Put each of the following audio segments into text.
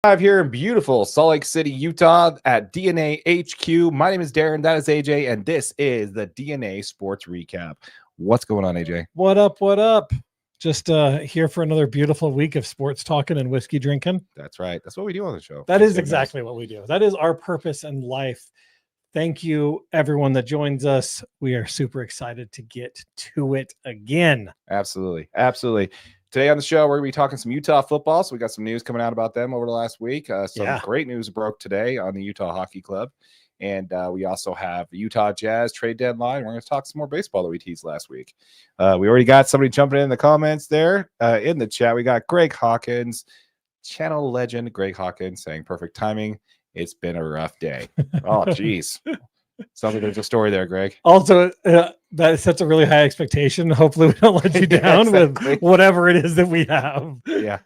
Live here in beautiful Salt Lake City, Utah at DNA HQ. My name is Darren. That is AJ, and this is the DNA Sports Recap. What's going on, AJ? What up? What up? Just here for another beautiful week of sports talking and whiskey drinking. That's right. That's what we do on the show. That is exactly what we do. That is our purpose in life. Thank you, everyone that joins us. We are super excited to get to it again. Absolutely. Absolutely. Today on the show, we're going to be talking some Utah football. So we got some news coming out about them over the last week. Some great news broke today on the Utah Hockey Club. And we also have the Utah Jazz trade deadline. We're going to talk some more baseball that we teased last week. We already got somebody jumping in the comments there in the chat. We got Greg Hawkins, channel legend Greg Hawkins, saying perfect timing. It's been a rough day. Oh, geez. Sounds like there's a story there, Greg. Also, that sets a really high expectation. Hopefully we don't let you down with whatever it is that we have. Yeah.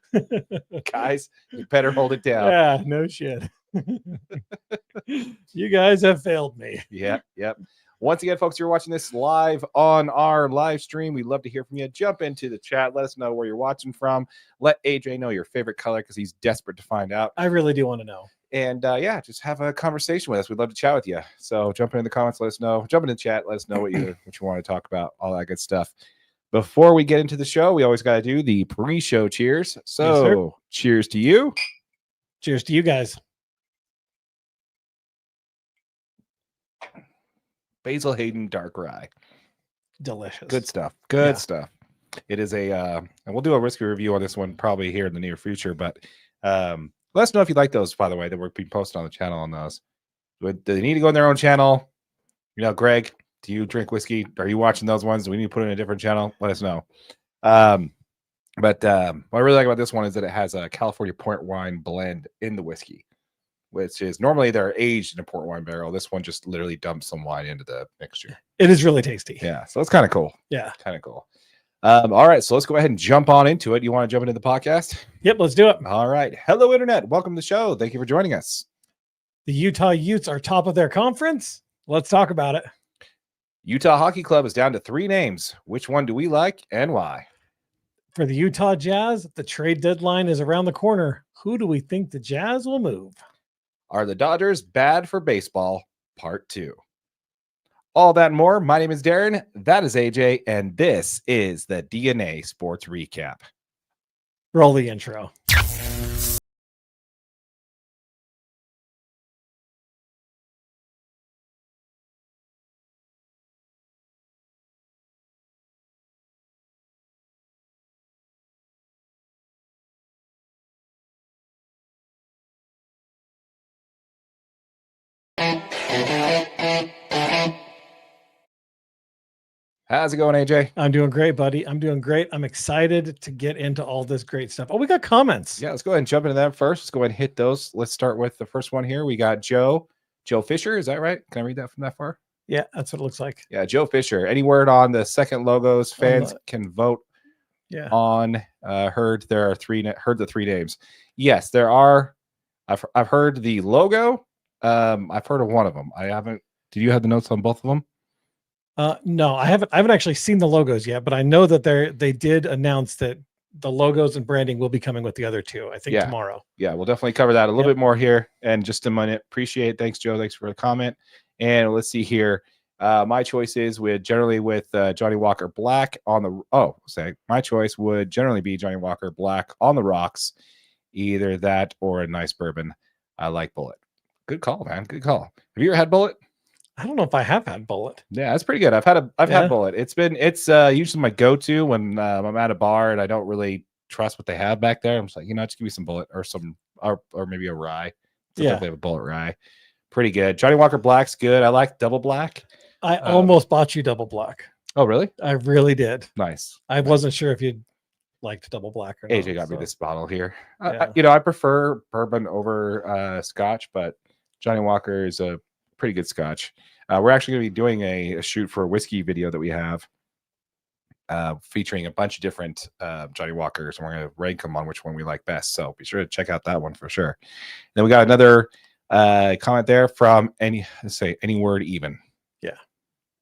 Guys, you better hold it down. Yeah, no shit. You guys have failed me. Yep. Once again, folks, you're watching this live on our live stream. We'd love to hear from you. Jump into the chat. Let us know where you're watching from. Let AJ know your favorite color because he's desperate to find out. I really do want to know. And just have a conversation with us. We'd love to chat with you. So jump in the comments, let us know. Jump in the chat, let us know what you want to talk about, all that good stuff. Before we get into the show, we always got to do the pre-show cheers. So yes, cheers to you. Cheers to you guys. Basil Hayden Dark Rye. Delicious. Good stuff. Good stuff. It is and we'll do a whiskey review on this one probably here in the near future, but let us know if you like those, by the way, that we're being posted on the channel on those. Do they need to go in their own channel? You know, Greg, do you drink whiskey? Are you watching those ones? Do we need to put it in a different channel? Let us know. But what I really like about this one is that it has a California port wine blend in the whiskey, which is normally they're aged in a port wine barrel. This one just literally dumps some wine into the mixture. It is really tasty. Yeah, so it's kind of cool. Yeah. Kind of cool. All right, so let's go ahead and jump on into it. You want to jump into the podcast? Yep, let's do it. All right. Hello, Internet. Welcome to the show. Thank you for joining us. The Utah Utes are top of their conference. Let's talk about it. Utah Hockey Club is down to 3 names. Which one do we like and why? For the Utah Jazz, the trade deadline is around the corner. Who do we think the Jazz will move? Are the Dodgers bad for baseball? Part 2. All that and more. My name is Darren. That is AJ. And this is the DNA Sports Recap. Roll the intro. How's it going, AJ? I'm doing great, buddy. I'm doing great. I'm excited to get into all this great stuff. Oh, we got comments. Yeah, let's go ahead and jump into that first. Let's go ahead and hit those. Let's start with the first one here. We got Joe Fisher. Is that right? Can I read that from that far? Yeah, that's what it looks like. Yeah, Joe Fisher. Any word on the second logos? Fans can vote on. Heard there are 3. Heard the 3 names. Yes, there are. I've heard the logo. I've heard of one of them. I haven't. Did you have the notes on both of them? No, I haven't actually seen the logos yet, but I know that they did announce that the logos and branding will be coming with the other 2, I think tomorrow. Yeah, we'll definitely cover that a little bit more here in just a minute. Appreciate it. Thanks, Joe. Thanks for the comment. And let's see here. My choice is with Johnny Walker Black on the my choice would generally be Johnny Walker Black on the rocks. Either that or a nice bourbon. I like Bullet. Good call, man. Good call. Have you ever had Bullet? I don't know if I have had Bullet. Yeah, that's pretty good. I've had Bullet. It's usually my go-to when I'm at a bar and I don't really trust what they have back there. I'm just like, just give me some Bullet or maybe a rye. Sometimes they have a Bullet rye. Pretty good. Johnny Walker Black's good. I like Double Black. I almost bought you Double Black. Oh, really? I really did. Nice. I wasn't sure if you'd liked Double Black or not. AJ got me this bottle here. I prefer bourbon over Scotch, but Johnny Walker is a pretty good Scotch. We're actually going to be doing a shoot for a whiskey video that we have featuring a bunch of different Johnny Walkers, and we're going to rank them on which one we like best. So be sure to check out that one for sure. Then we got another comment there from any word even.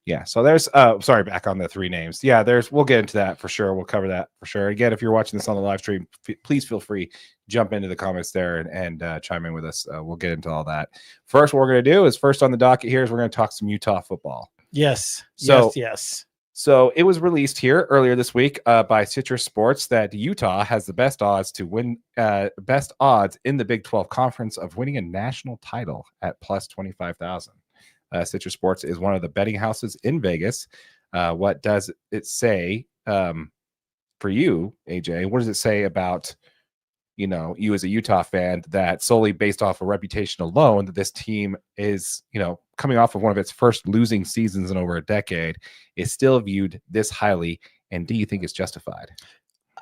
Yeah, so there's sorry, back on the three names. Yeah, we'll get into that for sure. We'll cover that for sure. Again, if you're watching this on the live stream, please feel free jump into the comments there and chime in with us. We'll get into all that. First, what we're going to do is first on the docket here is we're going to talk some Utah football. Yes. Yes. So it was released here earlier this week by Citrus Sports that Utah has the best odds to win, best odds in the Big 12 Conference of winning a national title at plus 25,000. Citrus Sports is one of the betting houses in Vegas. What does it say for you, AJ? What does it say about you as a Utah fan that solely based off of reputation alone that this team is coming off of one of its first losing seasons in over a decade is still viewed this highly? And do you think it's justified?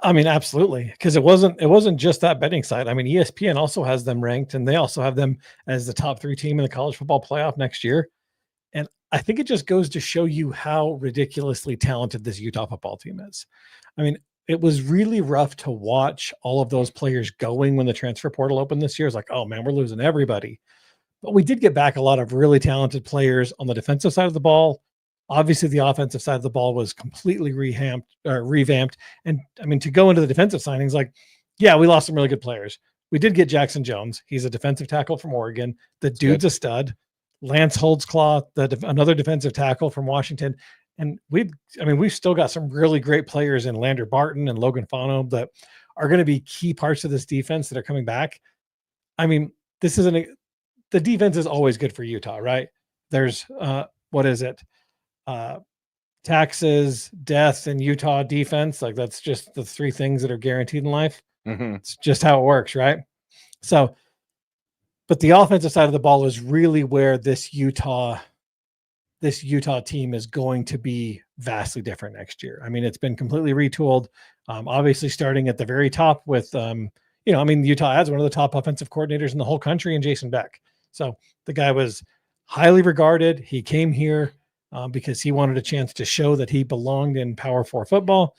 I mean, absolutely, because it wasn't just that betting site. I mean, ESPN also has them ranked, and they also have them as the top 3 team in the college football playoff next year. And I think it just goes to show you how ridiculously talented this Utah football team is. I mean, it was really rough to watch all of those players going when the transfer portal opened this year. It's like, oh man, we're losing everybody. But we did get back a lot of really talented players on the defensive side of the ball. Obviously, the offensive side of the ball was completely revamped. And I mean, to go into the defensive signings, like, yeah, we lost some really good players. We did get Jackson Jones. He's a defensive tackle from Oregon. The dude's a stud. Lance Holdsclaw, another defensive tackle from Washington. And we've still got some really great players in Lander Barton and Logan Fano that are going to be key parts of this defense that are coming back. I mean, the defense is always good for Utah, right? There's, what is it? Taxes, death, and Utah defense. Like, that's just the 3 things that are guaranteed in life. Mm-hmm. It's just how it works, right? So, but the offensive side of the ball is really where this Utah team is going to be vastly different next year. I mean, it's been completely retooled. Obviously starting at the very top with, Utah has one of the top offensive coordinators in the whole country in Jason Beck. So the guy was highly regarded. He came here because he wanted a chance to show that he belonged in Power 4 football.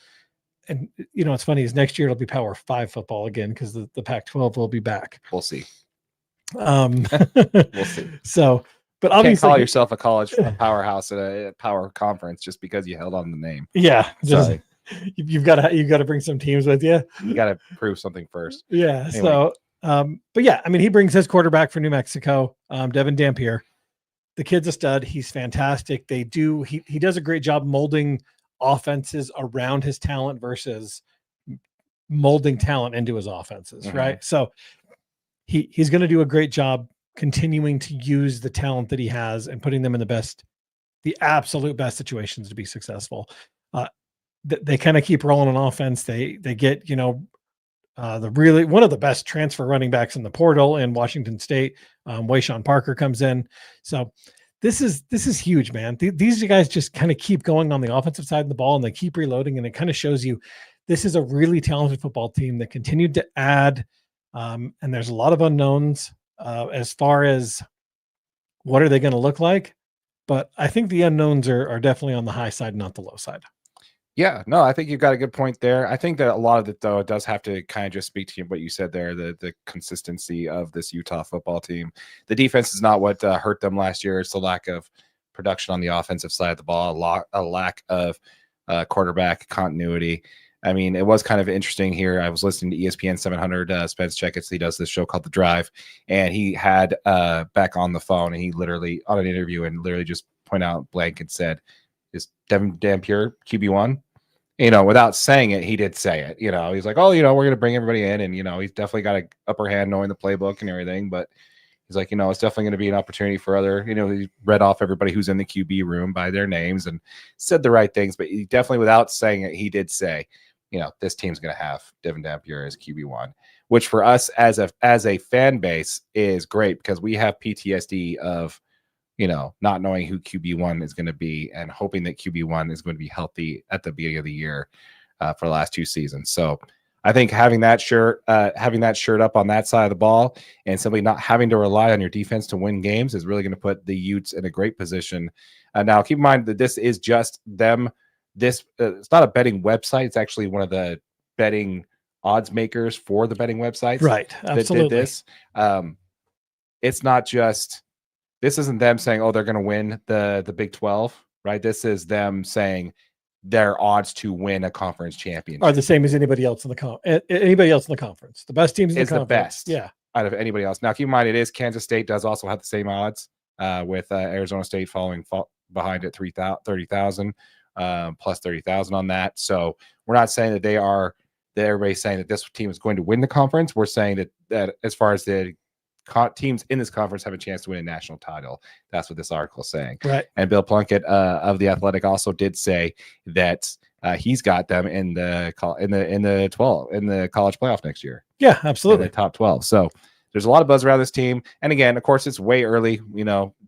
And, it's funny is next year it'll be Power 5 football again because the Pac-12 will be back. We'll see. We'll see. So, but you obviously, can't call yourself a college powerhouse at a power conference just because you held on the name. Yeah, sorry. You've got to bring some teams with you. You got to prove something first. Yeah. Anyway. So, but yeah, I mean, he brings his quarterback from New Mexico, Devin Dampier. The kid's a stud. He's fantastic. He does a great job molding offenses around his talent versus molding talent into his offenses, mm-hmm. right? So he's going to do a great job continuing to use the talent that he has and putting them in the absolute best situations to be successful. They kind of keep rolling on offense. They get, one of the best transfer running backs in the portal in Washington State. Wayshawn Parker comes in. So this is huge, man. These guys just kind of keep going on the offensive side of the ball and they keep reloading. And it kind of shows you this is a really talented football team that continued to add. And there's a lot of unknowns as far as what are they going to look like. But I think the unknowns are definitely on the high side, not the low side. Yeah, no, I think you've got a good point there. I think that a lot of it, though, does have to kind of just speak to what you said there, the consistency of this Utah football team. The defense is not what hurt them last year. It's the lack of production on the offensive side of the ball, a lack of quarterback continuity. I mean, it was kind of interesting here. I was listening to ESPN 700, Spence Checketts. He does this show called The Drive, and he had Beck on the phone, and he literally, on an interview, and literally just point out blank and said, is Devin Dampier QB1? Without saying it, he did say it. He's like, oh, we're going to bring everybody in. And, he's definitely got an upper hand knowing the playbook and everything. But he's like, it's definitely going to be an opportunity for other, he read off everybody who's in the QB room by their names and said the right things. But he definitely, without saying it, he did say, this team's going to have Devin Dampier as QB1, which for us as a fan base is great because we have PTSD of, not knowing who QB1 is going to be and hoping that QB1 is going to be healthy at the beginning of the year for the last 2 seasons. So I think having that shirt up on that side of the ball and simply not having to rely on your defense to win games is really going to put the Utes in a great position. Now, keep in mind that this is just them. It's not a betting website. It's actually one of the betting odds makers for the betting websites. Right. Absolutely. That did this. It's not just. This isn't them saying, oh, they're going to win the Big 12, right? This is them saying their odds to win a conference championship are the same as anybody else in the anybody else in the conference. The best teams in is the the conference. best Yeah. out of anybody else. Now, keep in mind, it is Kansas State does also have the same odds with Arizona State falling behind at 30,000 plus 30,000 on that. So we're not saying that everybody's saying that this team is going to win the conference. We're saying that as far as the teams in this conference have a chance to win a national title. That's what this article is saying. Right. And Bill Plunkett of the Athletic also did say that he's got them in the college playoff next year. Yeah, absolutely. In the top 12. So there's a lot of buzz around this team. And again, of course, it's way early,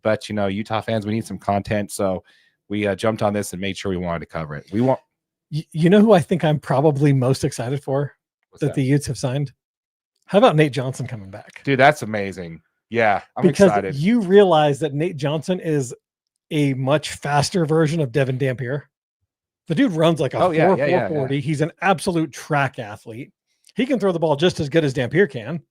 but Utah fans, we need some content. So we jumped on this and made sure we wanted to cover it. We want. You know who I think I'm probably most excited for that the Utes have signed? How about Nate Johnson coming back? Dude, that's amazing. Yeah, I'm excited. Because you realize that Nate Johnson is a much faster version of Devin Dampier. The dude runs like a 4.40. Yeah. He's an absolute track athlete. He can throw the ball just as good as Dampier can.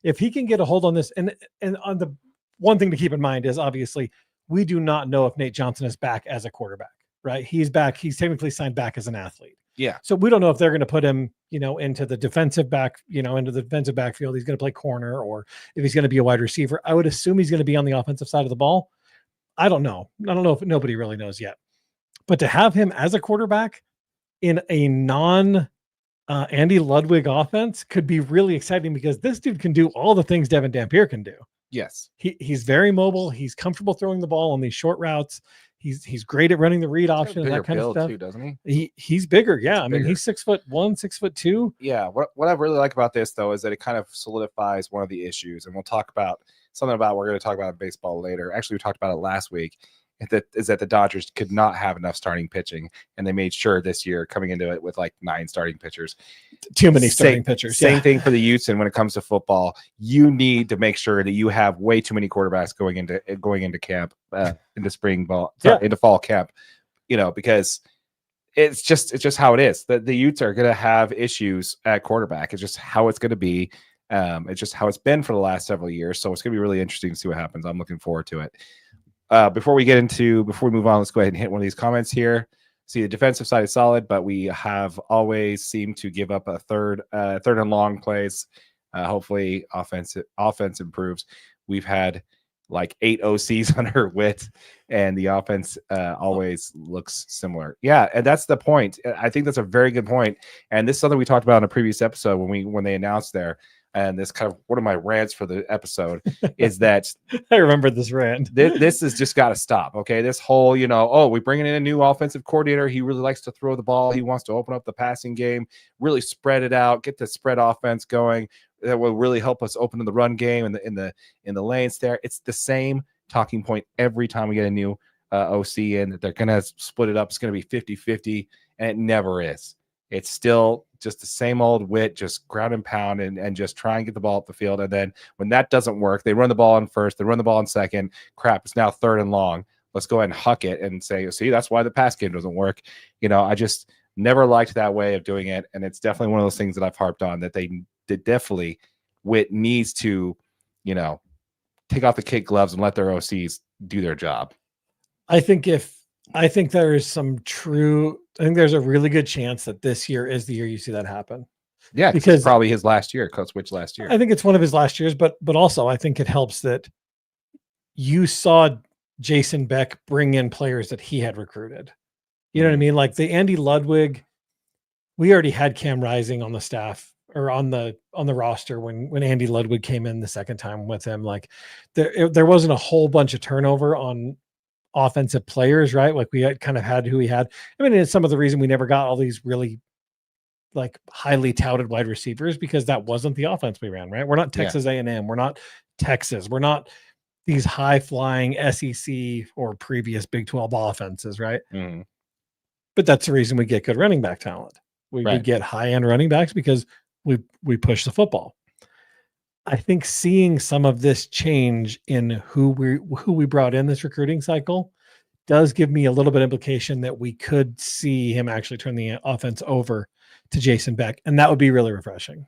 If he can get a hold on this, and on the one thing to keep in mind is obviously we do not know if Nate Johnson is back as a quarterback, right? He's back. He's technically signed back as an athlete. Yeah. So we don't know if they're going to put him, into the defensive backfield. He's going to play corner, or if he's going to be a wide receiver. I would assume he's going to be on the offensive side of the ball. I don't know. If nobody really knows yet. But to have him as a quarterback in a Andy Ludwig offense could be really exciting because this dude can do all the things Devin Dampier can do. Yes. He's very mobile. He's comfortable throwing the ball on these short routes. He's great at running the read option and that kind of stuff too, doesn't he's bigger. Yeah. I mean, he's 6'1", 6'2". Yeah. What I really like about this though, is that it kind of solidifies one of the issues, and we'll talk about we're going to talk about in baseball later. Actually, we talked about it last week. That the Dodgers could not have enough starting pitching, and they made sure this year coming into it with like 9 starting pitchers. Too many starting pitchers. Same thing for the Utes. And when it comes to football, you need to make sure that you have way too many quarterbacks going into camp, into spring ball, into fall camp, because it's just how it is. The Utes are going to have issues at quarterback. It's just how it's going to be. It's just how it's been for the last several years. So it's going to be really interesting to see what happens. I'm looking forward to it. Before we move on, let's go ahead and hit one of these comments here. See, the defensive side is solid, but we have always seemed to give up a third and long plays. Hopefully offense improves. We've had like 8 OCs under Witt, and the offense always looks similar. Yeah, and that's the point. I think that's a very good point. And this is something we talked about in a previous episode when they announced there. And this kind of one of my rants for the episode is that I remember this rant. This has just got to stop. Okay. This whole, we're bringing in a new offensive coordinator. He really likes to throw the ball. He wants to open up the passing game, really spread it out, get the spread offense going. That will really help us open the run game and in the lanes there. It's the same talking point every time we get a new OC in, that they're going to split it up. It's going to be 50-50, and it never is. It's still just the same old Witt, just ground and pound and just try and get the ball up the field. And then when that doesn't work, they run the ball in first, they run the ball in second. Crap, it's now 3rd and long. Let's go ahead and huck it and say, see, that's why the pass game doesn't work. I just never liked that way of doing it. And it's definitely one of those things that I've harped on, that definitely Witt needs to, take off the kid gloves and let their OCs do their job. I think there's a really good chance that this year is the year you see that happen. Yeah, because it's probably his last year, Code Switch last year. I think it's one of his last years, but also I think it helps that you saw Jason Beck bring in players that he had recruited. You know what I mean? Like the Andy Ludwig, we already had Cam Rising on the staff or on the roster when Andy Ludwig came in the second time with him. Like there wasn't a whole bunch of turnover on offensive players, right? Like we had who we had. I mean, it's some of the reason we never got all these really like highly touted wide receivers, because that wasn't the offense we ran, right? We're not Texas A&M. We're not Texas. We're not these high flying SEC or previous Big 12 offenses, right? Mm-hmm. But that's the reason we get good running back talent. We get high end running backs because we push the football. I think seeing some of this change in who we brought in this recruiting cycle does give me a little bit of implication that we could see him actually turn the offense over to Jason Beck, and that would be really refreshing.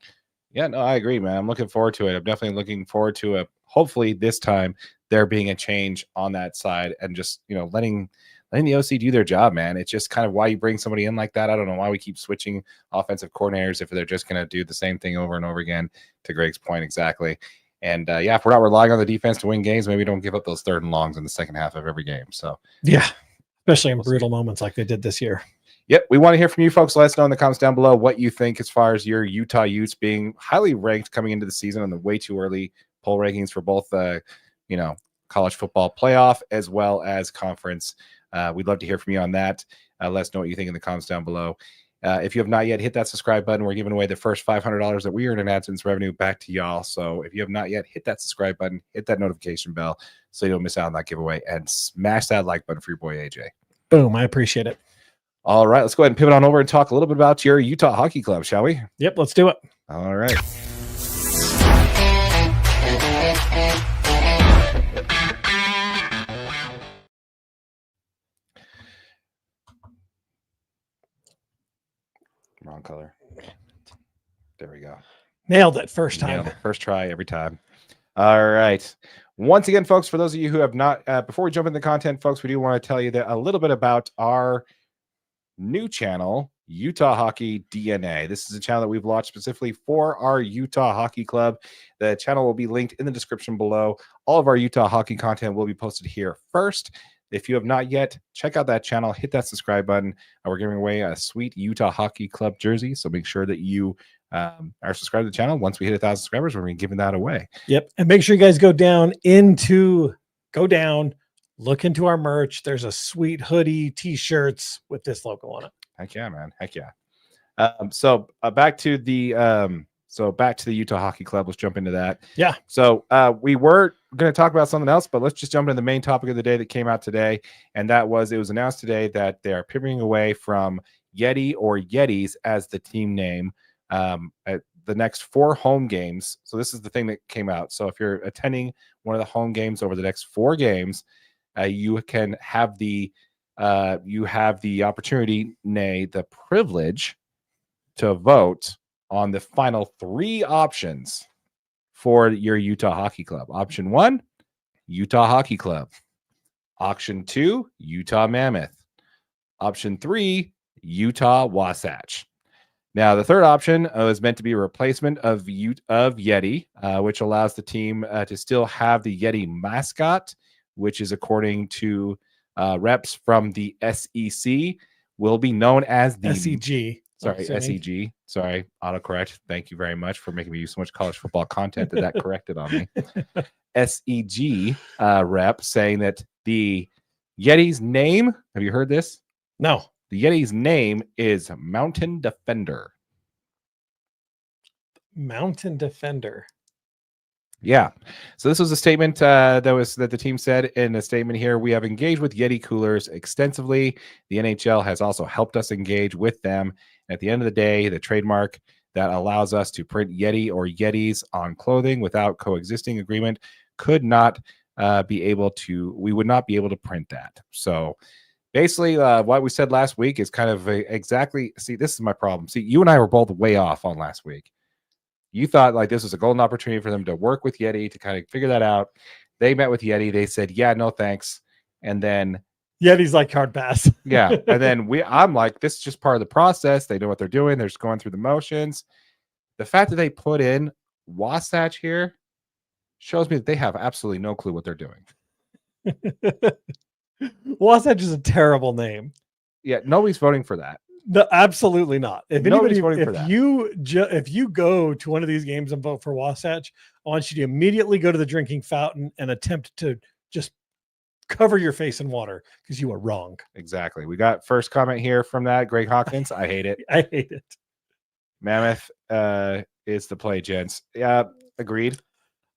Yeah, no, I agree, man. I'm looking forward to it. I'm definitely looking forward to it. Hopefully this time there being a change on that side and just, letting the OC do their job, man. It's just kind of why you bring somebody in like that. I don't know why we keep switching offensive coordinators if they're just going to do the same thing over and over again, to Greg's point. Exactly. And if we're not relying on the defense to win games, maybe don't give up those 3rd and longs in the second half of every game. So yeah, especially in brutal moments like they did this year. Yep, we want to hear from you folks. Let us know in the comments down below what you think as far as your Utah Utes being highly ranked coming into the season on the way too early poll rankings for both college football playoff as well as conference. We'd love to hear from you on that. Let us know what you think in the comments down below. If you have not yet, hit that subscribe button. We're giving away the first $500 that we earn in AdSense revenue back to y'all. So if you have not yet, hit that subscribe button, hit that notification bell so you don't miss out on that giveaway, and smash that like button for your boy AJ. Boom, I appreciate it. All right, let's go ahead and pivot on over and talk a little bit about your Utah Hockey Club, shall we? Yep, let's do it. All right. Wrong color. There we go. Nailed it first time. First try every time. All right. Once again, folks, for those of you who have not, before we jump into the content, folks, we do want to tell you that a little bit about our new channel, Utah Hockey DNA. This is a channel that we've launched specifically for our Utah Hockey Club. The channel will be linked in the description below. All of our Utah hockey content will be posted here first. If you have not yet, check out that channel, hit that subscribe button. We're giving away a sweet Utah Hockey Club jersey, so make sure that you are subscribed to the channel. Once we hit 1,000 subscribers, we're going to be giving that away. Yep, and make sure you guys go down, look into our merch. There's a sweet hoodie, t-shirts with this logo on it. Heck yeah, man. Heck yeah. So back to the Utah Hockey Club. Let's jump into that. Yeah. So we were going to talk about something else, but let's just jump into the main topic of the day that came out today. And that was, it was announced today that they are pivoting away from Yeti or Yetis as the team name at the next 4 home games. So this is the thing that came out. So if you're attending one of the home games over the next 4 games, you can have the opportunity, nay, the privilege to vote on the final 3 options for your Utah Hockey Club. Option 1, Utah Hockey Club. Option 2, Utah Mammoth. Option 3, Utah Wasatch. Now, the third option is meant to be a replacement of Yeti, which allows the team to still have the Yeti mascot, which is, according to reps from the SEC, will be known as the SEG. Sorry, SEG. Sorry, autocorrect. Thank you very much for making me use so much college football content that corrected on me. SEG rep saying that the Yeti's name, have you heard this? No. The Yeti's name is Mountain Defender. Mountain Defender. Yeah. So this was a statement that the team said in a statement here. We have engaged with Yeti coolers extensively. The NHL has also helped us engage with them. At the end of the day, the trademark that allows us to print Yeti or Yetis on clothing without coexisting agreement we would not be able to print that. So basically what we said last week is kind of exactly, see, this is my problem. See, you and I were both way off on last week. You thought like this was a golden opportunity for them to work with Yeti to kind of figure that out. They met with Yeti. They said, yeah, no, thanks. And then Yeti's like hard pass. Yeah. And then I'm like, this is just part of the process. They know what they're doing. They're just going through the motions. The fact that they put in Wasatch here shows me that they have absolutely no clue what they're doing. Wasatch is a terrible name. Yeah. Nobody's voting for that. No, absolutely not. If Nobody's voting for that. If you go to one of these games and vote for Wasatch, I want you to immediately go to the drinking fountain and attempt to just cover your face in water because you are wrong. Exactly. We got first comment here from that Greg Hawkins. I hate it. I hate it. Mammoth is the play, gents. Yeah, agreed.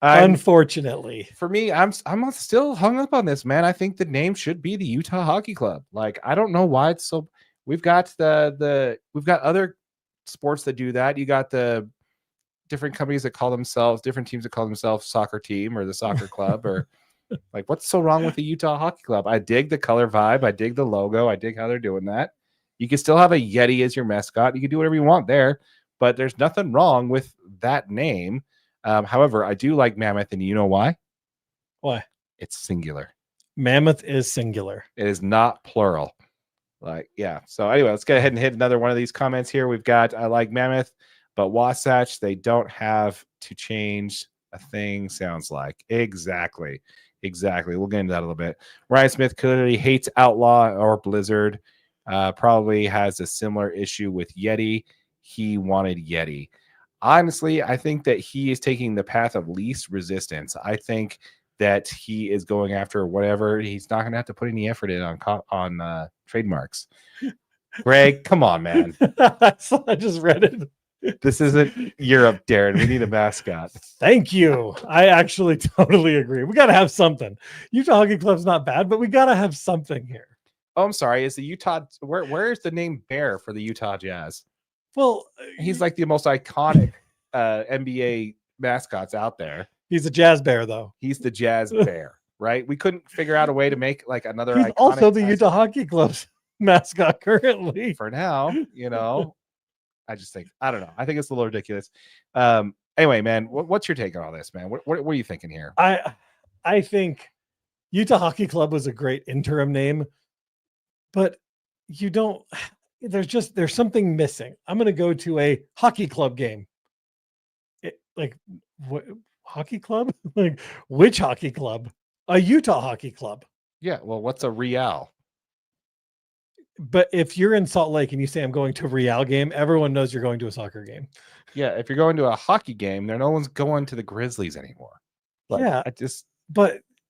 Unfortunately, for me, I'm still hung up on this, man. I think the name should be the Utah Hockey Club. Like, I don't know why it's so. We've got we've got other sports that do that. You got the different companies that call themselves, different teams that call themselves soccer team or the soccer club, or like, what's so wrong with the Utah Hockey Club? I dig the color vibe. I dig the logo. I dig how they're doing that. You can still have a Yeti as your mascot. You can do whatever you want there, but there's nothing wrong with that name. However, I do like Mammoth, and you know why? Why? It's singular. Mammoth is singular. It is not plural. Like, yeah. So anyway, let's go ahead and hit another one of these comments here. We've got, I like Mammoth, but Wasatch, they don't have to change a thing, sounds like. Exactly. We'll get into that a little bit. Ryan Smith clearly hates Outlaw or Blizzard. Probably has a similar issue with Yeti. He wanted Yeti. Honestly, I think that he is taking the path of least resistance. I think that he is going after whatever. He's not going to have to put any effort in on trademarks. Greg, come on, man. I just read it. This isn't Europe, Darren. We need a mascot. Thank you. I actually totally agree. We got to have something. Utah Hockey Club's not bad, but we got to have something here. Oh, I'm sorry. Is the Utah where's the name Bear for the Utah Jazz? Well, he's like the most iconic NBA mascots out there. He's a Jazz Bear, though. He's the Jazz Bear, right? We couldn't figure out a way to make like another. He's also the Utah Hockey Club's mascot currently. For now, I just think, I don't know. I think it's a little ridiculous. Anyway, man, what's your take on all this, man? What are you thinking here? I think Utah Hockey Club was a great interim name, but there's something missing. I'm going to go to a hockey club game. What hockey club? Like which hockey club? A Utah Hockey Club. Yeah. Well, what's a Real? But if you're in Salt Lake and you say I'm going to a Real game, everyone knows you're going to a soccer game. Yeah. If you're going to a hockey game, no one's going to the Grizzlies anymore. But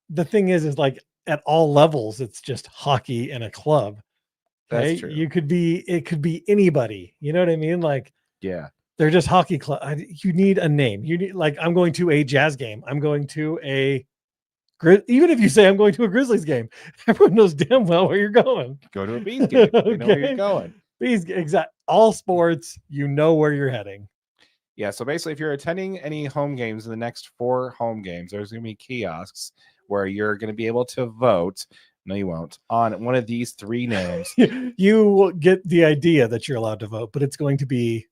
the thing is like at all levels, it's just hockey and a club. Okay? That's true. It could be anybody. You know what I mean? Like, yeah, they're just hockey club. You need a name. You need, like, I'm going to a Jazz game. I'm going to even if you say I'm going to a Grizzlies game, everyone knows damn well where you're going. Go to a Bees game. You know where you're going. Bees, exact. All sports, you know where you're heading. Yeah. So basically, if you're attending any home games in the next 4 home games, there's going to be kiosks where you're going to be able to vote. No, you won't. On one of these 3 names. You will get the idea that you're allowed to vote, but it's going to be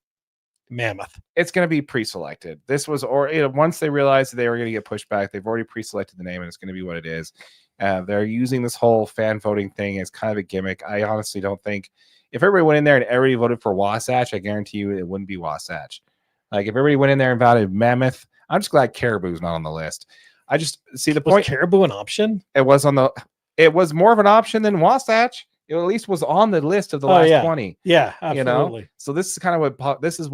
Mammoth. It's going to be pre-selected. This was, once they realized that they were going to get pushed back, they've already pre-selected the name, and it's going to be what it is. They're using this whole fan voting thing as kind of a gimmick. I honestly don't think if everybody went in there and everybody voted for Wasatch, I guarantee you it wouldn't be Wasatch. Like if everybody went in there and voted Mammoth, I'm just glad Caribou's not on the list. I just see the point. Caribou an option? It was more of an option than Wasatch. It at least was on the list of the last 20. Yeah, absolutely. So this is kind of this is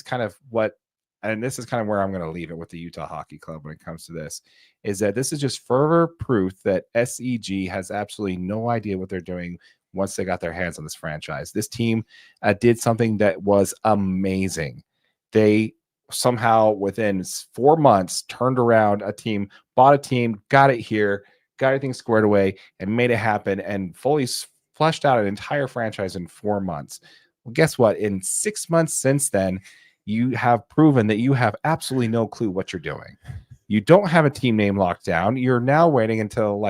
kind of where I'm going to leave it with the Utah Hockey Club when it comes to this, is that this is just further proof that SEG has absolutely no idea what they're doing once they got their hands on this franchise. This team did something that was amazing. They somehow within 4 months turned around a team, bought a team, got it here, got everything squared away, and made it happen, and fully fleshed out an entire franchise in 4 months. Well, guess what? In 6 months since then, you have proven that you have absolutely no clue what you're doing. You don't have a team name locked down. You're now waiting until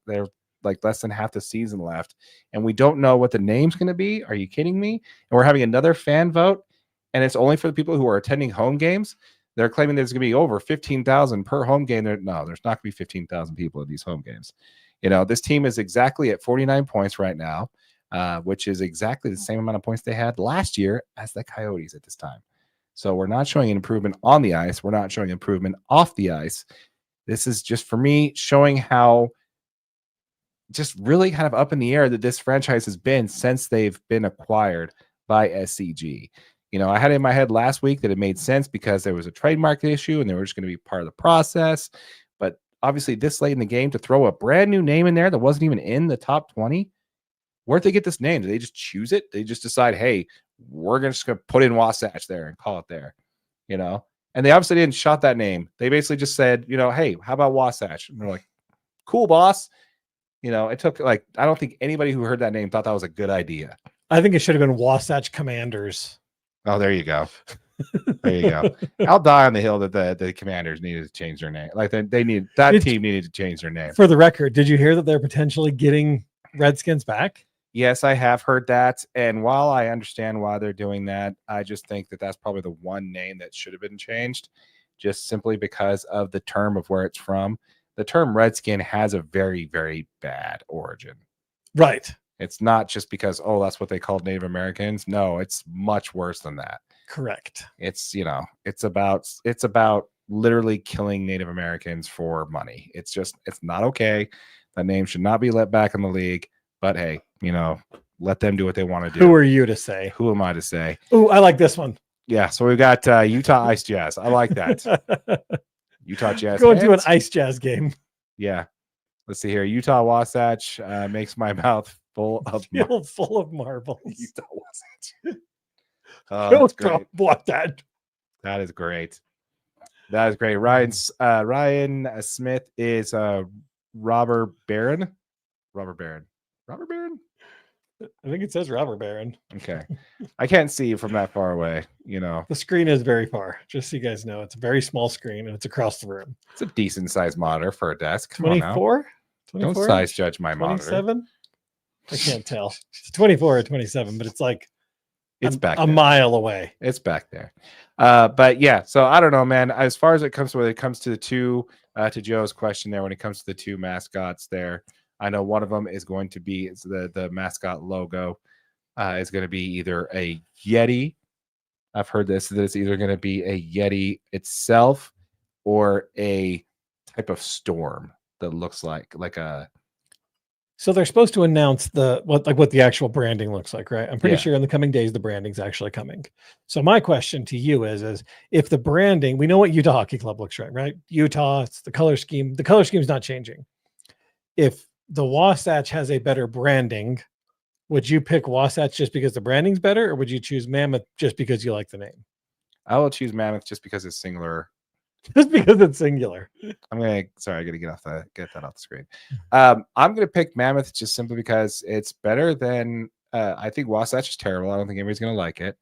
they're like less than half the season left, and we don't know what the name's going to be. Are you kidding me? And we're having another fan vote, and it's only for the people who are attending home games. They're claiming there's going to be over 15,000 per home game. There's not going to be 15,000 people at these home games. This team is exactly at 49 points right now, which is exactly the same amount of points they had last year as the Coyotes at this time. So we're not showing an improvement on the ice. We're not showing improvement off the ice. This is just, for me, showing how just really kind of up in the air that this franchise has been since they've been acquired by SCG. I had it in my head last week that it made sense because there was a trademark issue and they were just going to be part of the process. But obviously this late in the game to throw a brand new name in there that wasn't even in the top 20, where'd they get this name? Did they just choose it? They just decide, hey, we're just going to put in Wasatch there and call it there, And they obviously didn't shot that name. They basically just said, hey, how about Wasatch? And they're like, cool, boss. It took I don't think anybody who heard that name thought that was a good idea. I think it should have been Wasatch Commanders. Oh, there you go. There you go. I'll die on the hill that the Commanders needed to change their name. Team needed to change their name. For the record, did you hear that they're potentially getting Redskins back? Yes, I have heard that. And while I understand why they're doing that, I just think that that's probably the one name that should have been changed, just simply because of the term of where it's from. the term Redskin has a very, very bad origin. Right. It's not just because, oh, that's what they called Native Americans. No, it's much worse than that. Correct. It's, it's about literally killing Native Americans for money. It's not okay. That name should not be let back in the league. But hey, let them do what they want to do. Who are you to say? Who am I to say? Oh, I like this one. Yeah, so we've got Utah Ice Jazz. I like that. Utah Jazz. Going to an Ice Jazz game. Yeah. Let's see here. Utah Wasatch makes my mouth full of full of marbles. Utah Wasatch. That's great. What that? That is great. That is great. Ryan Smith is Robber Baron. I think it says Robber Baron. Okay. I can't see from that far away, The screen is very far. Just so you guys know, it's a very small screen and it's across the room. It's a decent sized monitor for a desk. 24? Don't size judge my 27? monitor. I can't tell. It's 24 or 27, but it's like it's back a mile away. It's back there. But yeah, so I don't know, man. As far as it comes to the two, to Joe's question there, when it comes to the two mascots there, I know one of them is going to be the mascot logo is going to be either a Yeti. I've heard that it's either going to be a Yeti itself or a type of storm that looks like a. So they're supposed to announce what the actual branding looks like, right? I'm pretty sure in the coming days the branding's actually coming. So my question to you is if the branding, we know what Utah Hockey Club looks like, right? Utah, it's the color scheme. The color scheme's not changing. If the Wasatch has a better branding, would you pick Wasatch just because the branding's better, or would you choose Mammoth just because you like the name? I will choose Mammoth just because it's singular. Just because it's singular. I gotta get that off the screen. I'm gonna pick Mammoth just simply because it's better than I think Wasatch is terrible. I don't think anybody's gonna like it.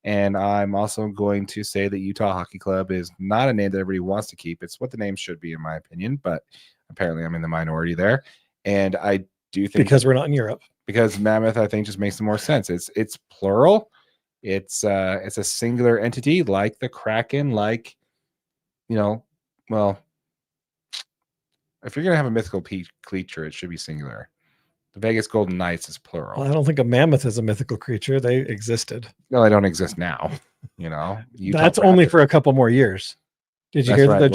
And I'm also going to say that Utah Hockey Club is not a name that everybody wants to keep. It's what the name should be, in my opinion, but apparently I'm in the minority there. And I do think because we're not in Europe. Because Mammoth, I think, just makes more sense. It's plural. It's a singular entity, like the Kraken, like well, if you're gonna have a mythical creature, it should be singular. The Vegas Golden Knights is plural. Well, I don't think a mammoth is a mythical creature. They existed. No, they don't exist now. That's only for a couple more years. Did you hear that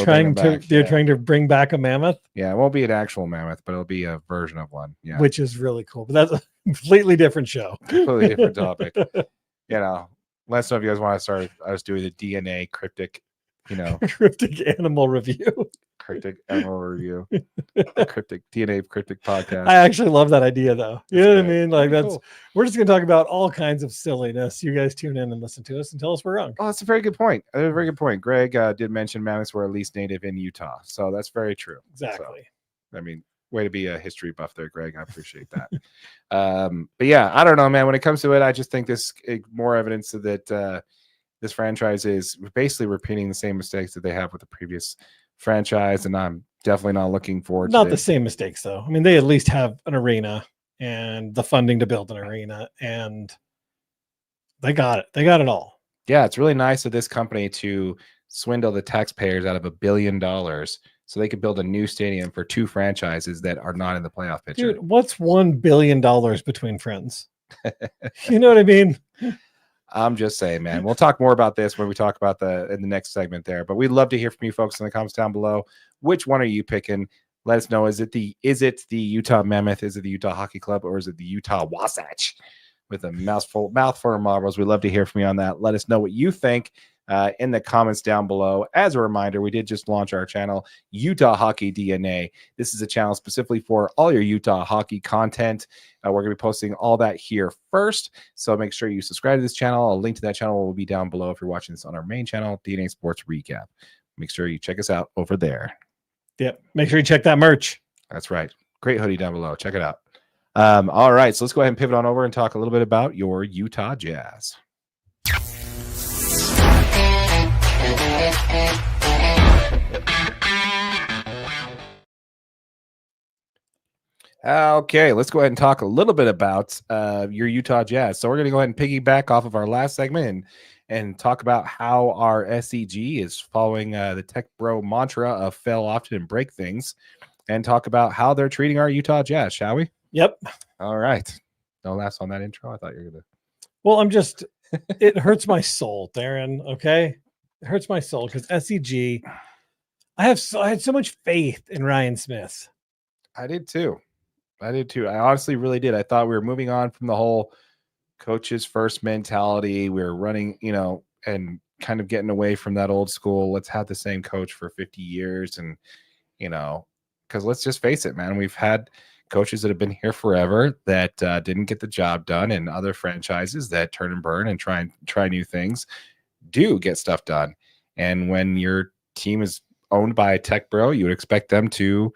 they're trying to bring back a mammoth? Yeah, it won't be an actual mammoth, but it'll be a version of one. Yeah, which is really cool. But that's a completely different show. Completely different topic. Let us know if you guys want to start us doing the DNA cryptic, cryptic animal review. Cryptic animal review. Cryptic podcast. I actually love that idea though. You know what I mean? Like cool. We're just gonna talk about all kinds of silliness. You guys tune in and listen to us and tell us we're wrong. Oh, that's a very good point. Greg did mention mammoths were at least native in Utah. So that's very true. Exactly. So, way to be a history buff there, Greg. I appreciate that. But yeah, I don't know, man. When it comes to it, I just think this more evidence that this franchise is basically repeating the same mistakes that they have with the previous franchise, and I'm definitely not looking forward to not the same mistakes though. They at least have an arena and the funding to build an arena, and they got it all. Yeah, it's really nice of this company to swindle the taxpayers out of $1 billion so they could build a new stadium for two franchises that are not in the playoff picture. Dude, what's $1 billion between friends? You know what I mean? I'm just saying, man. We'll talk more about this when we talk about in the next segment there. But we'd love to hear from you folks in the comments down below. Which one are you picking? Let us know. Is it the Utah Mammoth? Is it the Utah Hockey Club? Or is it the Utah Wasatch with a mouthful of marbles? We'd love to hear from you on that. Let us know what you think in the comments down below. As a reminder, we did just launch our channel, Utah Hockey DNA. This is a channel specifically for all your Utah hockey content. We're going to be posting all that here first. So make sure you subscribe to this channel. A link to that channel will be down below if you're watching this on our main channel, DNA Sports Recap. Make sure you check us out over there. Yep. Make sure you check that merch. That's right. Great hoodie down below. Check it out. All right. So let's go ahead and pivot on over and talk a little bit about your Utah Jazz. Okay, let's go ahead and talk a little bit about your Utah Jazz. So we're going to go ahead and piggyback off of our last segment and talk about how our SEG is following the Tech Bro mantra of fail often and break things, and talk about how they're treating our Utah Jazz, shall we? Yep. All right. No laughs on that intro. I thought you were going to. Well, it hurts my soul, Darren. Okay. It hurts my soul because SEG, I had so much faith in Ryan Smith. I did too. I honestly really did. I thought we were moving on from the whole coaches first mentality. We were running, and kind of getting away from that old school. Let's have the same coach for 50 years. And, because let's just face it, man, we've had coaches that have been here forever that didn't get the job done, and other franchises that turn and burn and try new things do get stuff done. And when your team is owned by a tech bro, you would expect them to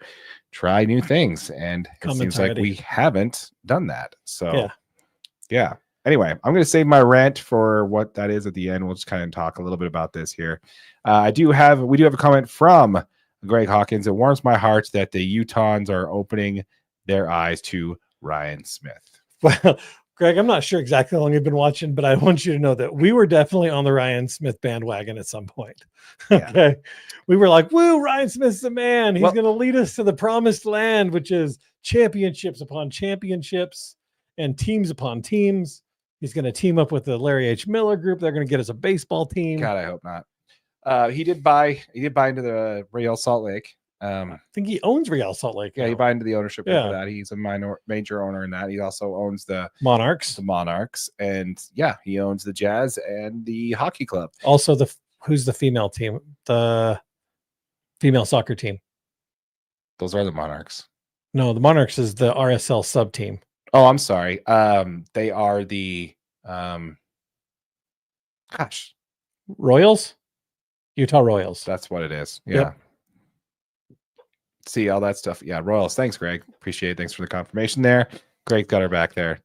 try new things. And it seems like we haven't done that. So yeah. Anyway, I'm going to save my rant for what that is at the end. We'll just kind of talk a little bit about this here. We do have a comment from Greg Hawkins. It warms my heart that the Utahns are opening their eyes to Ryan Smith. Well, Greg, I'm not sure exactly how long you've been watching, but I want you to know that we were definitely on the Ryan Smith bandwagon at some point. Yeah. Okay. We were like, woo, Ryan Smith's the man. He's going to lead us to the promised land, which is championships upon championships and teams upon teams. He's going to team up with the Larry H. Miller group. They're going to get us a baseball team. God, I hope not. He did buy into the Real Salt Lake. I think he owns Real Salt Lake. Yeah, he bought into the ownership for that. He's a major owner in that. He also owns the Monarchs. And he owns the Jazz and the hockey club. Also, who's the female team? The female soccer team. Those are the Monarchs. No, the Monarchs is the RSL sub team. Oh, I'm sorry. They are the Royals? Utah Royals. That's what it is. Yeah. Yep. See all that stuff. Yeah, Royals. Thanks, Greg. Appreciate it. Thanks for the confirmation there. Greg got her back there.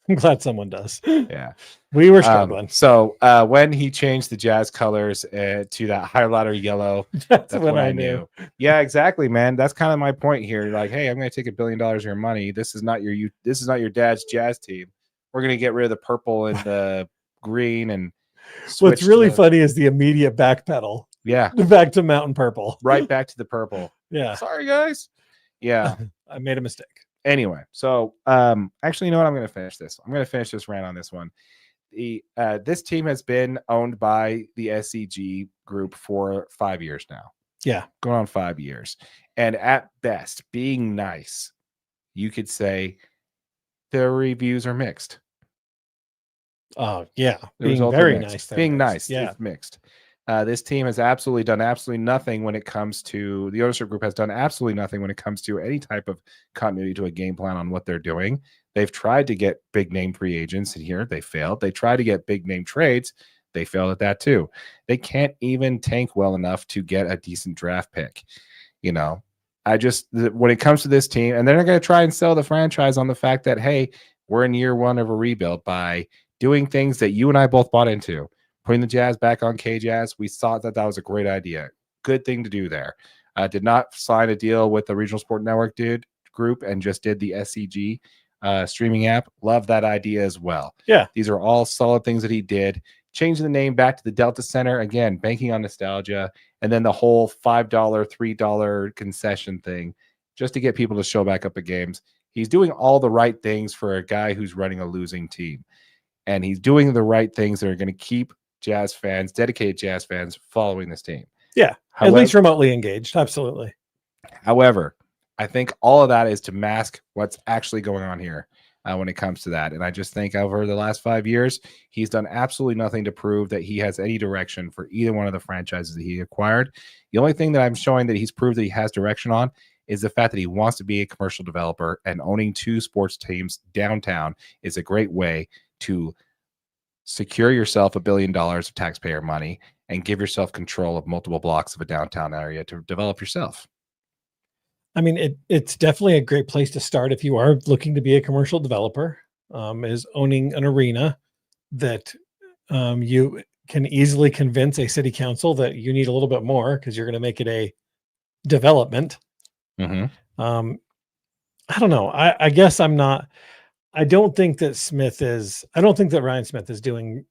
I'm glad someone does. Yeah. We were struggling. So when he changed the Jazz colors to that highlighter yellow, that's when I knew. Yeah, exactly, man. That's kind of my point here. Like, hey, I'm going to take $1 billion of your money. This is not your dad's Jazz team. We're going to get rid of the purple and the green. And what's really funny is the immediate backpedal. Yeah. Back to mountain purple. Right back to the purple. Yeah. Sorry, guys. Yeah. I made a mistake. Anyway, so actually, you know what? I'm going to finish this. I'm going to finish this rant on this one. This team has been owned by the SEG group for 5 years now. Yeah. Going on 5 years. And at best, being nice, you could say their reviews are mixed. Oh, yeah. Being very nice. Being nice. Yeah. It's mixed. This team has done absolutely nothing when it comes to the ownership group has done absolutely nothing when it comes to any type of continuity to a game plan on what they're doing. They've tried to get big name free agents in here. They failed. They tried to get big name trades. They failed at that too. They can't even tank well enough to get a decent draft pick. When it comes to this team, and they're not going to try and sell the franchise on the fact that, hey, we're in year one of a rebuild by doing things that you and I both bought into. Putting the Jazz back on K-Jazz, we thought that was a great idea. Good thing to do there. Did not sign a deal with the Regional Sport Network group and just did the SEG streaming app. Love that idea as well. Yeah. These are all solid things that he did. Changing the name back to the Delta Center, again, banking on nostalgia, and then the whole $5, $3 concession thing just to get people to show back up at games. He's doing all the right things for a guy who's running a losing team. And he's doing the right things that are going to keep Jazz fans, dedicated Jazz fans, following this team. Yeah, at least remotely engaged. Absolutely. However, I think all of that is to mask what's actually going on here when it comes to that. And I just think over the last 5 years, he's done absolutely nothing to prove that he has any direction for either one of the franchises that he acquired. The only thing that I'm showing that he's proved that he has direction on is the fact that he wants to be a commercial developer, and owning 2 sports teams downtown is a great way to secure yourself $1 billion of taxpayer money and give yourself control of multiple blocks of a downtown area to develop yourself. I mean, it's definitely a great place to start if you are looking to be a commercial developer, is owning an arena that you can easily convince a city council that you need a little bit more because you're going to make it a development. Mm-hmm. I don't know. I guess I don't think that Ryan Smith is doing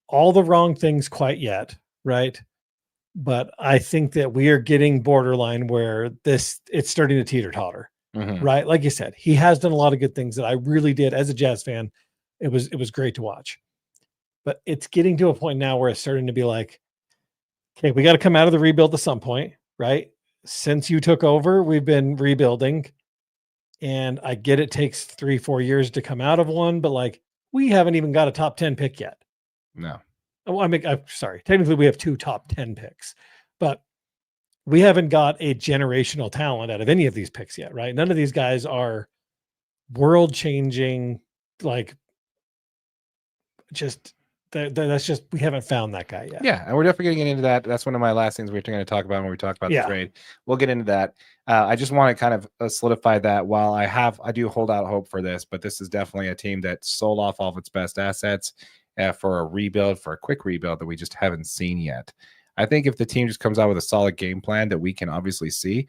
all the wrong things quite yet, right? But I think that we are getting borderline where it's starting to teeter-totter, right? Like you said, he has done a lot of good things that I really did as a Jazz fan. It was great to watch. But it's getting to a point now where it's starting to be like, okay, we got to come out of the rebuild at some point, right? Since you took over, we've been rebuilding. And I get it takes 3-4 years to come out of one, but like we haven't even got a top 10 pick yet. No. Oh, I'm sorry. Technically, we have 2 top 10 picks, but we haven't got a generational talent out of any of these picks yet, right? None of these guys are world changing, like just that's just, we haven't found that guy yet. Yeah, and we're definitely getting into that. That's one of my last things we're going to talk about when we talk about the trade. We'll get into that. I just want to kind of solidify that while I do hold out hope for this, but this is definitely a team that sold off all of its best assets for a rebuild, for a quick rebuild that we just haven't seen yet. I think if the team just comes out with a solid game plan that we can obviously see,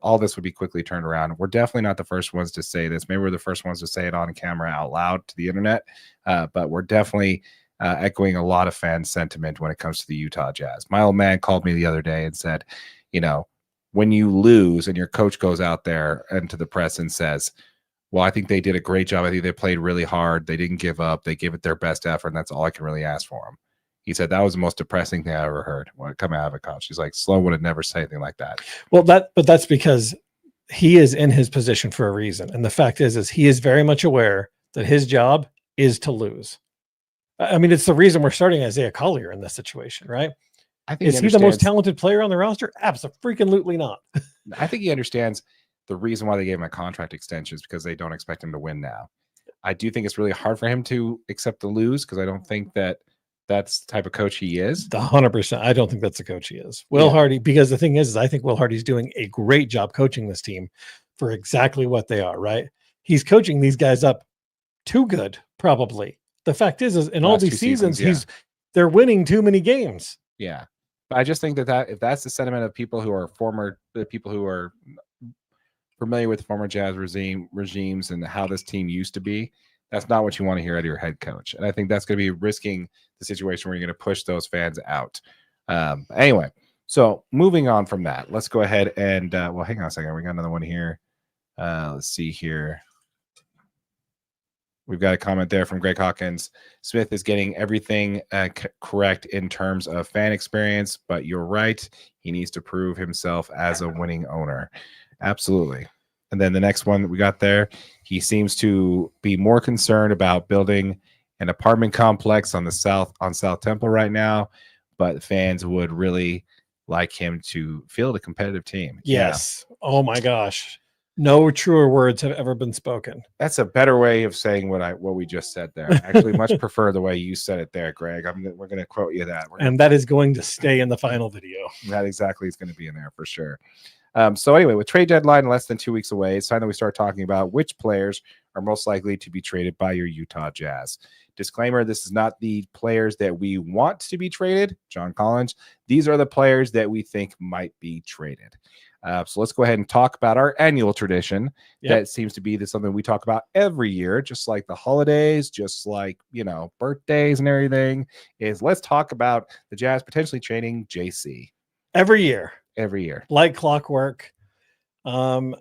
all this would be quickly turned around. We're definitely not the first ones to say this. Maybe we're the first ones to say it on camera out loud to the internet, but we're definitely echoing a lot of fan sentiment when it comes to the Utah Jazz. My old man called me the other day and said, when you lose and your coach goes out there and to the press and says, well, I think they did a great job. I think they played really hard. They didn't give up. They gave it their best effort, and that's all I can really ask for them. He said that was the most depressing thing I ever heard when it come out of a coach. He's like, Sloan would have never said anything like that. Well, but that's because he is in his position for a reason. And the fact is he is very much aware that his job is to lose. I mean, it's the reason we're starting Isaiah Collier in this situation, right? I think is he the most talented player on the roster? Absolutely not. I think he understands the reason why they gave him a contract extension is because they don't expect him to win now. I do think it's really hard for him to accept the lose because I don't think that that's the type of coach he is. 100%. I don't think that's the coach he is. Will Hardy, because the thing is I think Will Hardy's doing a great job coaching this team for exactly what they are, right? He's coaching these guys up too good, probably. The fact is in all these seasons, they're winning too many games. Yeah. But I just think that if that's the sentiment of people who are familiar with former Jazz regimes and how this team used to be, that's not what you want to hear out of your head coach. And I think that's going to be risking the situation where you're going to push those fans out. Anyway, so moving on from that, let's go ahead and, well, hang on a second. We got another one here. Let's see here. We've got a comment there from Greg Hawkins. Smith is getting everything correct in terms of fan experience, but you're right. He needs to prove himself as a winning owner. Absolutely. And then the next one that we got there, he seems to be more concerned about building an apartment complex on South Temple right now, but fans would really like him to field a competitive team. Yes. Yeah. Oh my gosh. No truer words have ever been spoken. That's a better way of saying what we just said there. I actually much prefer the way you said it there, Greg. We're going to quote you that. That is going to stay in the final video. That exactly is going to be in there for sure. So anyway, with trade deadline less than 2 weeks away, it's time that we start talking about which players are most likely to be traded by your Utah Jazz. Disclaimer, this is not the players that we want to be traded, John Collins. These are the players that we think might be traded. So let's go ahead and talk about our annual tradition. That seems to be something we talk about every year, just like the holidays, just like, birthdays and everything, is let's talk about the Jazz potentially trading JC. Every year. Like clockwork. But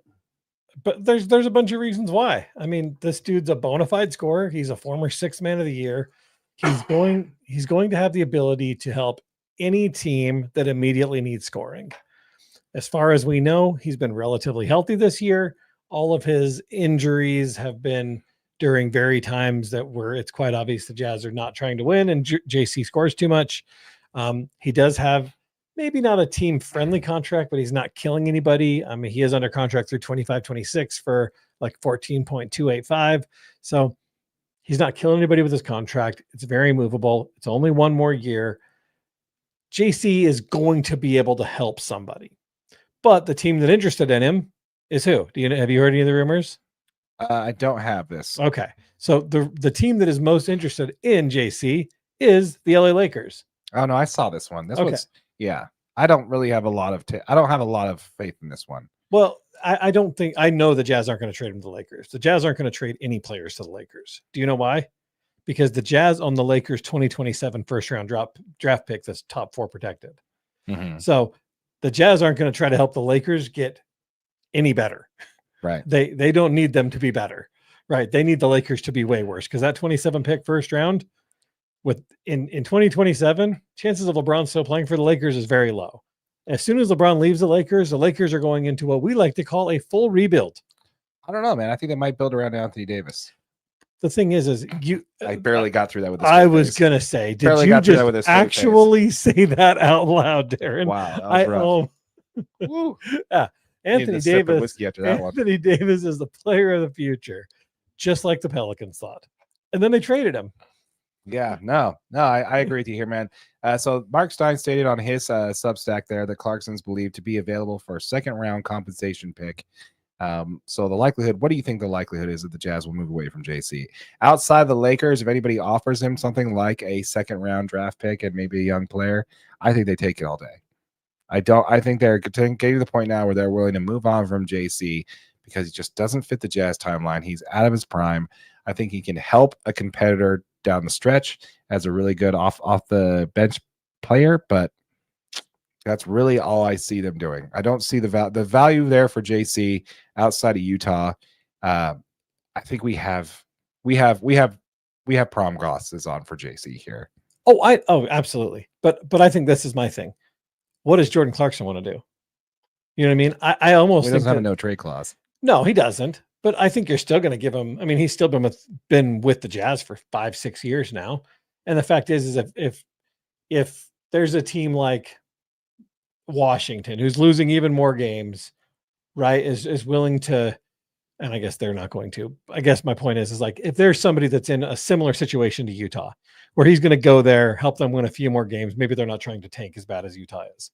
there's a bunch of reasons why. I mean, this dude's a bona fide scorer. He's a former 6th man of the year. He's going to have the ability to help any team that immediately needs scoring. As far as we know, he's been relatively healthy this year. All of his injuries have been during very times where it's quite obvious the Jazz are not trying to win and JC scores too much. He does have maybe not a team-friendly contract, but he's not killing anybody. I mean, he is under contract through 25-26 for like 14.285. So he's not killing anybody with his contract. It's very movable. It's only one more year. JC is going to be able to help somebody. But the team that's interested in him is who? Have you heard any of the rumors? I don't have this. Okay. So the team that is most interested in JC is the LA Lakers. Oh no, I saw this one. I don't really have a lot of I don't have a lot of faith in this one. Well, I don't think the Jazz aren't going to trade him to the Lakers. The Jazz aren't going to trade any players to the Lakers. Do you know why? because the Jazz own the Lakers 2027 first round draft pick that's top 4 protected. So the Jazz aren't going to try to help the Lakers get any better. Right. They don't need them to be better. Right. They need the Lakers to be way worse because that 27 pick first round with in 2027, chances of LeBron still playing for the Lakers is very low. As soon as LeBron leaves the Lakers are going into what we like to call a full rebuild. I don't know, man. I think they might build around Anthony Davis. The thing is you. I barely got through that with. I was gonna say, did barely you just actually say that out loud, Darren? Wow, that was rough. Yeah, Anthony Davis. After that Anthony Davis is the player of the future, just like the Pelicans thought, and then they traded him. Yeah, no, I agree with you here, man. So Mark Stein stated on his Substack there that Clarkson's believed to be available for a second round compensation pick. So the likelihood, what do you think the likelihood is that the Jazz will move away from JC? Outside the Lakers, if anybody offers him something like a second round draft pick and maybe a young player, I think they take it all day. I think they're getting to the point now where they're willing to move on from JC because he just doesn't fit the Jazz timeline. He's out of his prime. I think he can help a competitor down the stretch as a really good off the bench player, but that's really all I see them doing. I don't see the value there for JC outside of Utah. I think we have prom glasses on for JC here. Oh, absolutely. But I think this is my thing. What does Jordan Clarkson want to do? You know what I mean? I almost he doesn't have a no trade clause. No, he doesn't. But I think you're still going to give him. I mean, he's still been with the Jazz for 5-6 years now. And the fact is if there's a team like Washington who's losing even more games, right, is willing to, and I guess they're not going to. I guess my point is like if there's somebody that's in a similar situation to Utah, where he's going to go there, help them win a few more games. Maybe they're not trying to tank as bad as Utah is.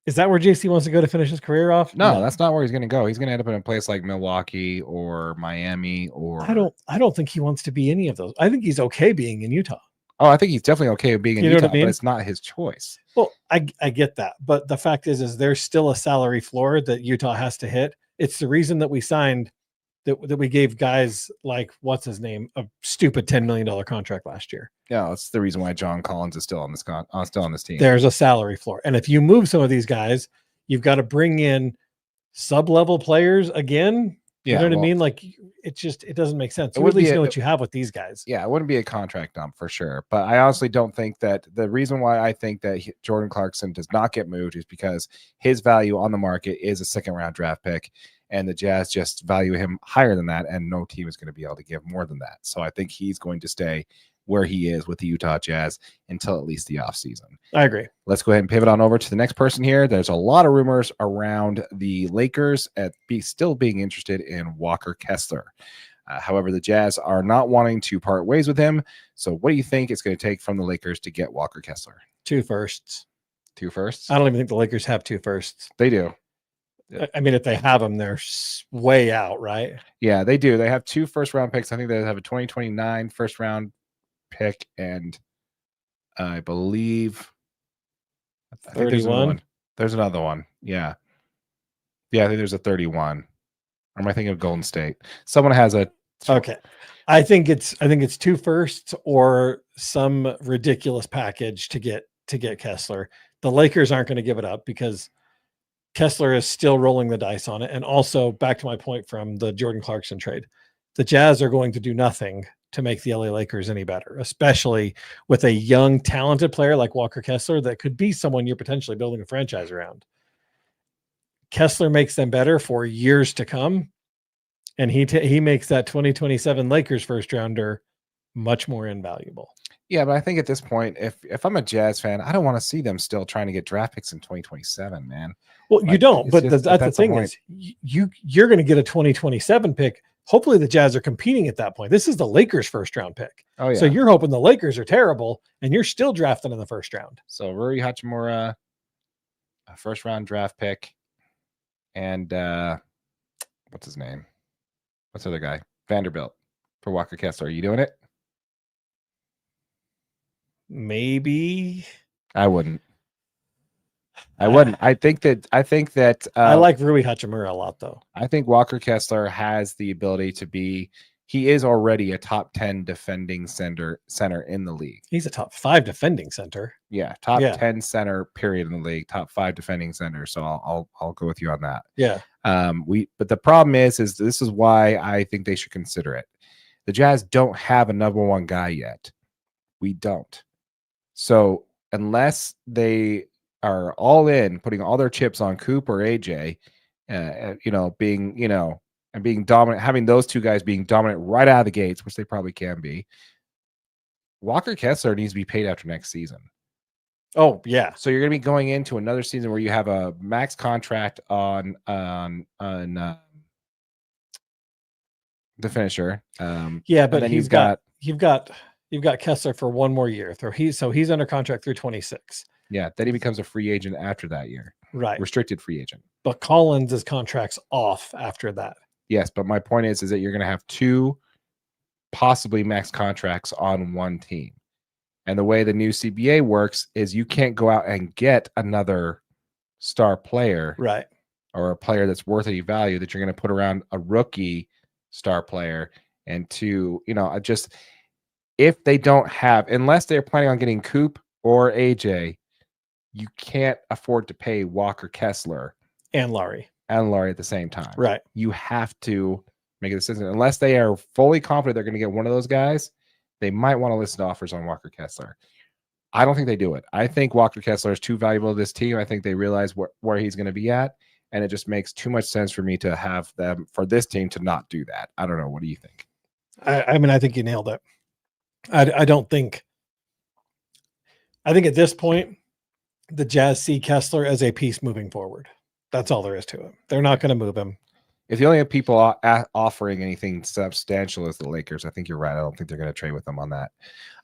Is that where JC wants to go to finish his career off? No, that's not where he's going to go. He's going to end up in a place like Milwaukee or Miami or. I don't think he wants to be any of those. I think he's okay being in Utah. Oh, I think he's definitely okay with being in Utah, but it's not his choice. Well, I get that, but the fact is there's still a salary floor that Utah has to hit. It's the reason that we signed that we gave guys like what's his name a stupid $10 million contract last year. Yeah, that's the reason why John Collins is still on this team. There's a salary floor, and if you move some of these guys, you've got to bring in sub-level players again. You know what I mean? Like it doesn't make sense. You at least know what you have with these guys. Yeah, it wouldn't be a contract dump for sure. But I honestly don't think that the reason why I think that Jordan Clarkson does not get moved is because his value on the market is a second round draft pick. And the Jazz just value him higher than that, and no team is going to be able to give more than that. So I think he's going to stay where he is with the Utah Jazz until at least the offseason. I agree. Let's go ahead and pivot on over to the next person here. There's a lot of rumors around the Lakers still being interested in Walker Kessler. However, the Jazz are not wanting to part ways with him. So what do you think it's going to take from the Lakers to get Walker Kessler? 2 firsts. 2 firsts? I don't even think the Lakers have 2 firsts. They do. I mean, if they have them, they're way out, right? Yeah, they do. They have 2 first-round picks. I think they have a 2029 first-round pick, and I believe 31. There's another one. Yeah, I think there's a 31. Or am I thinking of Golden State? Someone has a. Okay, I think it's 2 firsts or some ridiculous package to get Kessler. The Lakers aren't going to give it up because Kessler is still rolling the dice on it. And also, back to my point from the Jordan Clarkson trade, the Jazz are going to do nothing to make the LA Lakers any better, especially with a young, talented player like Walker Kessler that could be someone you're potentially building a franchise around. Kessler makes them better for years to come, and he makes that 2027 Lakers first rounder much more invaluable. Yeah, but I think at this point, if I'm a Jazz fan, I don't want to see them still trying to get draft picks in 2027, man. Well, you don't, but that's the thing is you're going to get a 2027 pick. Hopefully the Jazz are competing at that point. This is the Lakers first round pick. Oh, yeah. So you're hoping the Lakers are terrible and you're still drafting in the first round. So Rui Hachimura, a first round draft pick, and what's his name? What's the other guy? Vanderbilt for Walker Kessler. Are you doing it? Maybe. I wouldn't. I think that I like Rui Hachimura a lot, though. I think Walker Kessler has the ability to be. he is already a top 10 defending center in the league. He's a top 5 defending center. Yeah, top Yeah. 10 center period in the league, top 5 defending center. So I'll go with you on that. Yeah. But the problem is this is why I think they should consider it. The Jazz don't have a number one guy yet. We don't. So unless they are all in, putting all their chips on Coop or AJ, being dominant, having those two guys being dominant right out of the gates, which they probably can be. Walker Kessler needs to be paid after next season. Oh yeah. So you're going to be going into another season where you have a max contract on the finisher. Yeah, but then you've got Kessler for one more year. So he's under contract through 26. Yeah, then he becomes a free agent after that year. Right. Restricted free agent. But Collins' contract's off after that. Yes, but my point is that you're going to have 2 possibly max contracts on one team. And the way the new CBA works is you can't go out and get another star player, right, or a player that's worth any value that you're going to put around a rookie star player. And just if they don't have, unless they're planning on getting Coop or AJ, you can't afford to pay Walker Kessler and Laurie at the same time. Right. You have to make a decision. Unless they are fully confident they're going to get one of those guys, they might want to listen to offers on Walker Kessler. I don't think they do it. I think Walker Kessler is too valuable to this team. I think they realize where he's going to be at, and it just makes too much sense for me to have them, for this team to not do that. I don't know. What do you think? I mean, I think you nailed it. I think at this point, the Jazz see Kessler as a piece moving forward. That's all there is to it. They're not going to move him. If the only have people offering anything substantial is the Lakers, I think you're right. I don't think they're going to trade with them on that.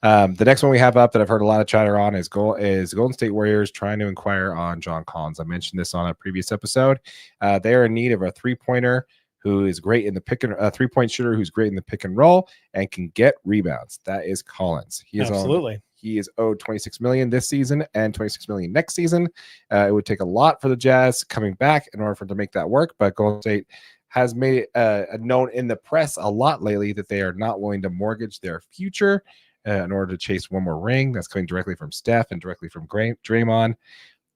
The next one we have up that I've heard a lot of chatter on is Golden State Warriors trying to inquire on John Collins. I mentioned this on a previous episode. They are in need of a three-pointer who is great in the three-point shooter who's great in the pick and roll and can get rebounds. That is Collins. He is owed $26 million this season and $26 million next season. It would take a lot for the Jazz coming back in order for them to make that work, but Golden State has made it known in the press a lot lately that they are not willing to mortgage their future in order to chase one more ring. That's coming directly from Steph and directly from Draymond.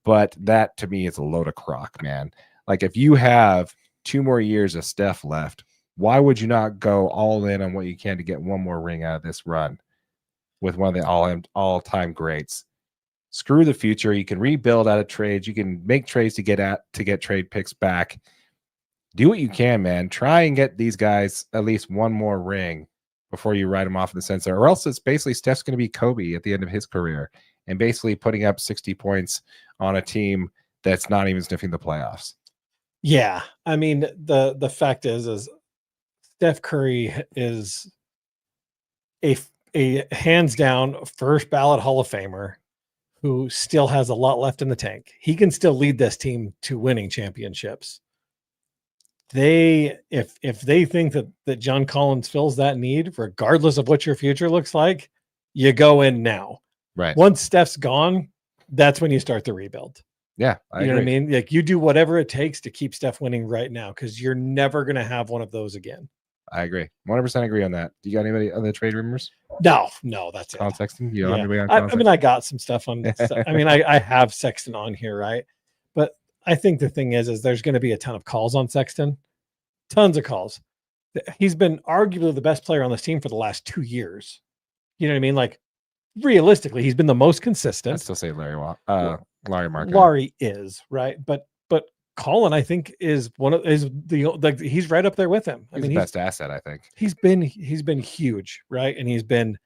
But that, to me, is a load of crock, man. Like, if you have 2 more years of Steph left, why would you not go all in on what you can to get one more ring out of this run with one of the all-time greats? Screw the future. You can rebuild out of trades. You can make trades to get trade picks back. Do what you can, man. Try and get these guys at least one more ring before you write them off in the sense, or else it's basically Steph's going to be Kobe at the end of his career and basically putting up 60 points on a team that's not even sniffing the playoffs. Yeah, I mean, the fact is Steph Curry is a hands down first ballot Hall of Famer who still has a lot left in the tank. He can still lead this team to winning championships. If they think that John Collins fills that need, regardless of what your future looks like, you go in now. Right. Once Steph's gone, that's when you start the rebuild. Yeah. You know what I mean? Like, you do whatever it takes to keep Steph winning right now, because you're never going to have one of those again. I agree. 100% agree on that. Do you got anybody on the trade rumors? No, that's on it. Sexton? I mean, I got some stuff on. I mean, I have Sexton on here, right? But I think the thing is there's going to be a ton of calls on Sexton. Tons of calls. He's been arguably the best player on this team for the last 2 years. You know what I mean? Like, realistically, he's been the most consistent. I'd still say Larry Markin. Larry is, right? But Colin, I think, is he's right up there with him. He's the best asset, I think. He's been huge, right? And he's been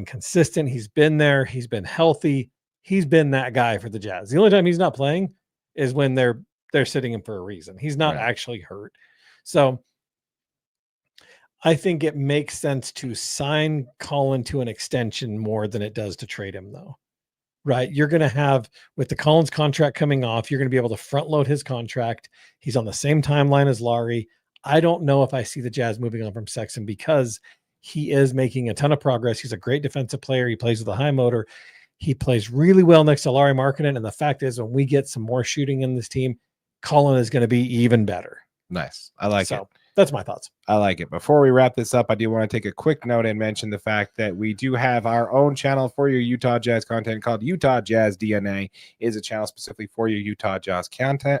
consistent. He's been there. He's been healthy. He's been that guy for the Jazz. The only time he's not playing is when they're sitting him for a reason. He's not actually hurt. So I think it makes sense to sign Colin to an extension more than it does to trade him, though. Right? You're going to have, with the Collins contract coming off, you're going to be able to front load his contract. He's on the same timeline as Laurie. I don't know if I see the Jazz moving on from Sexton, because he is making a ton of progress. He's a great defensive player. He plays with a high motor. He plays really well next to Larry Markkinen. And the fact is, when we get some more shooting in this team, Colin is going to be even better. Nice. I like it. That's my thoughts. I like it. Before we wrap this up, I do want to take a quick note and mention the fact that we do have our own channel for your Utah Jazz content called Utah Jazz DNA. It is a channel specifically for your Utah Jazz content.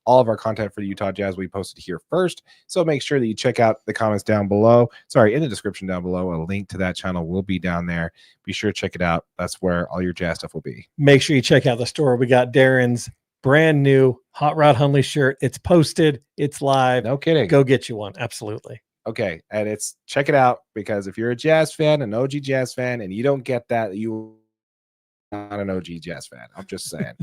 All of our content for the Utah Jazz we posted here first. So make sure that you check out the comments down below. Sorry, in the description down below. A link to that channel will be down there. Be sure to check it out. That's where all your Jazz stuff will be. Make sure you check out the store. We got Darren's brand new Hot Rod Hundley shirt. It's posted. It's live. No kidding. Go get you one. Absolutely. Okay. And check it out, because if you're a Jazz fan, an OG Jazz fan, and you don't get that, you not an OG Jazz fan. I'm just saying.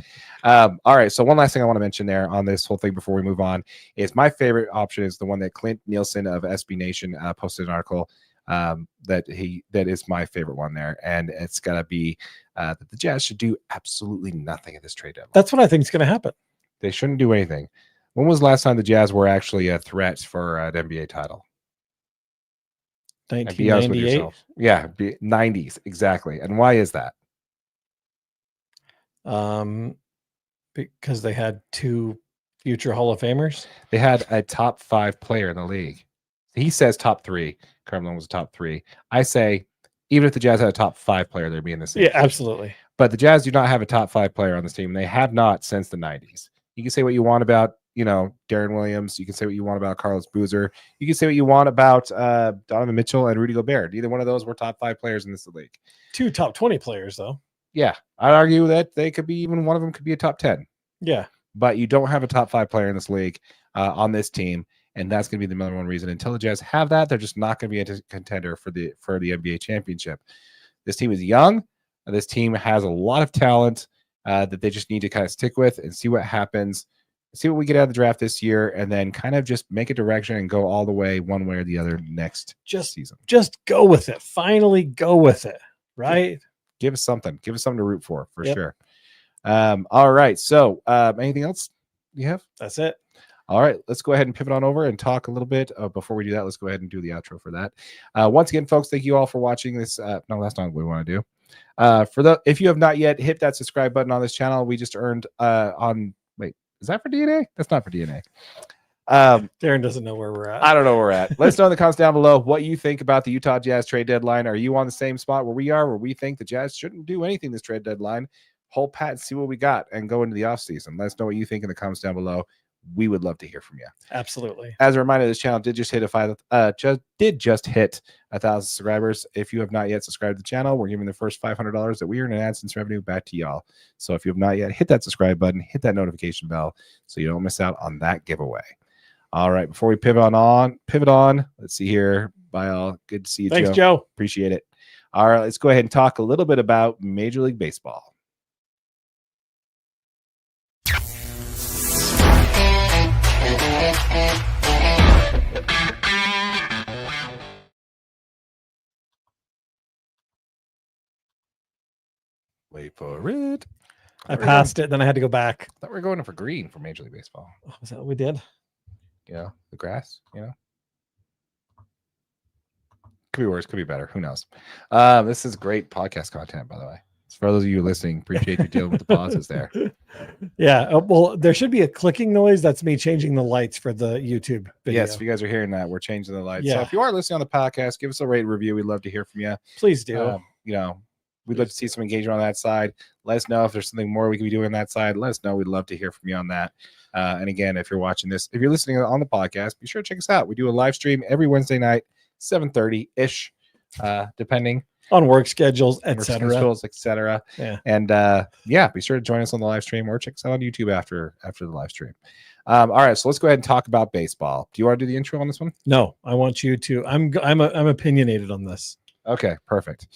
All right. So one last thing I want to mention there on this whole thing before we move on is my favorite option is the one that Clint Nielsen of SB Nation posted an article that is my favorite one there. And it's got to be that the Jazz should do absolutely nothing at this trade deadline. That's what I think is going to happen. They shouldn't do anything. When was the last time the Jazz were actually a threat for an NBA title? 1998. Yeah, 90s. Exactly. And why is that? Because they had 2 future Hall of Famers. They had a top 5 player in the league. He says top 3. Carmelo was a top 3. I say, even if the Jazz had a top 5 player, they'd be in the same. Yeah, absolutely. But the Jazz do not have a top 5 player on this team. They have not since the 90s. You can say what you want about, Darren Williams. You can say what you want about Carlos Boozer. You can say what you want about Donovan Mitchell and Rudy Gobert. Neither one of those were top 5 players in this league. 2 top 20 players, though. Yeah, I'd argue that they could be, even one of them could be a top 10. Yeah. But you don't have a top 5 player in this league on this team. And that's going to be the number one reason. Until the Jazz have that, they're just not going to be a contender for the NBA championship. This team is young. This team has a lot of talent that they just need to kind of stick with and see what happens, see what we get out of the draft this year, and then kind of just make a direction and go all the way one way or the other next season. Just go with it. Finally go with it, right? Give us something. Give us something to root for sure. All right. So anything else you have? That's it. All right, let's go ahead and pivot on over and talk a little bit. Before we do that, let's go ahead and do the outro for that. Once again, folks, thank you all for watching this. No, that's not what we want to do. If you have not yet, hit that subscribe button on this channel. We just earned wait, is that for DNA? That's not for DNA. Darren doesn't know where we're at. I don't know where we're at. Let us know in the comments down below what you think about the Utah Jazz trade deadline. Are you on the same spot where we are, where we think the Jazz shouldn't do anything this trade deadline? Hold pat and see what we got and go into the offseason. Let us know what you think in the comments down below. We would love to hear from you. Absolutely. As a reminder, this channel did just hit 1,000 subscribers. If you have not yet subscribed to the channel, we're giving the first $500 that we earn in AdSense revenue back to y'all. So if you have not yet, hit that subscribe button, hit that notification bell so you don't miss out on that giveaway. All right, before we pivot on. Let's see here. Bye all. Good to see you, Thanks, Joe. Appreciate it. All right, let's go ahead and talk a little bit about Major League Baseball. Wait for it. I passed it, then I had to go back. I thought we were going for green for Major League Baseball. Oh, is that what we did? The grass, Could be worse, could be better. Who knows? This is great podcast content, by the way. For those of you listening, appreciate you dealing with the pauses there. Yeah. Well, there should be a clicking noise. That's me changing the lights for the YouTube video. Yes, if you guys are hearing that, we're changing the lights. Yeah. So if you are listening on the podcast, give us a rate review. We'd love to hear from you. Please do. We'd love to see some engagement on that side. Let us know if there's something more we can be doing on that side. Let us know. We'd love to hear from you on that. And again, if you're watching this, if you're listening on the podcast, be sure to check us out. We do a live stream every Wednesday night, 7:30-ish, depending on work schedules, etc. Yeah. And be sure to join us on the live stream or check us out on YouTube after the live stream. All right, so let's go ahead and talk about baseball. Do you want to do the intro on this one? No, I want you to. I'm opinionated on this. Okay, perfect.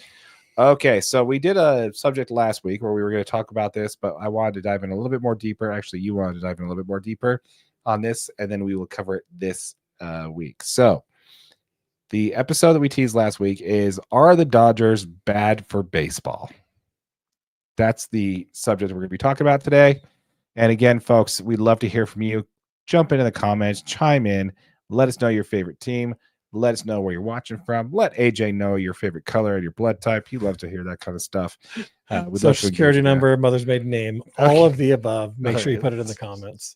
Okay, so we did a subject last week where we were going to talk about this, but I wanted to dive in a little bit more deeper. Actually, you wanted to dive in a little bit more deeper on this, and then we will cover it this week. So the episode that we teased last week is, are the Dodgers bad for baseball? That's the subject we're going to be talking about today. And again, folks, we'd love to hear from you. Jump into the comments, chime in, let us know your favorite team. Let us know where you're watching from. Let AJ know your favorite color and your blood type. He loves to hear that kind of stuff. Social security number, mother's maiden name, all of the above. Make sure you put it in the comments.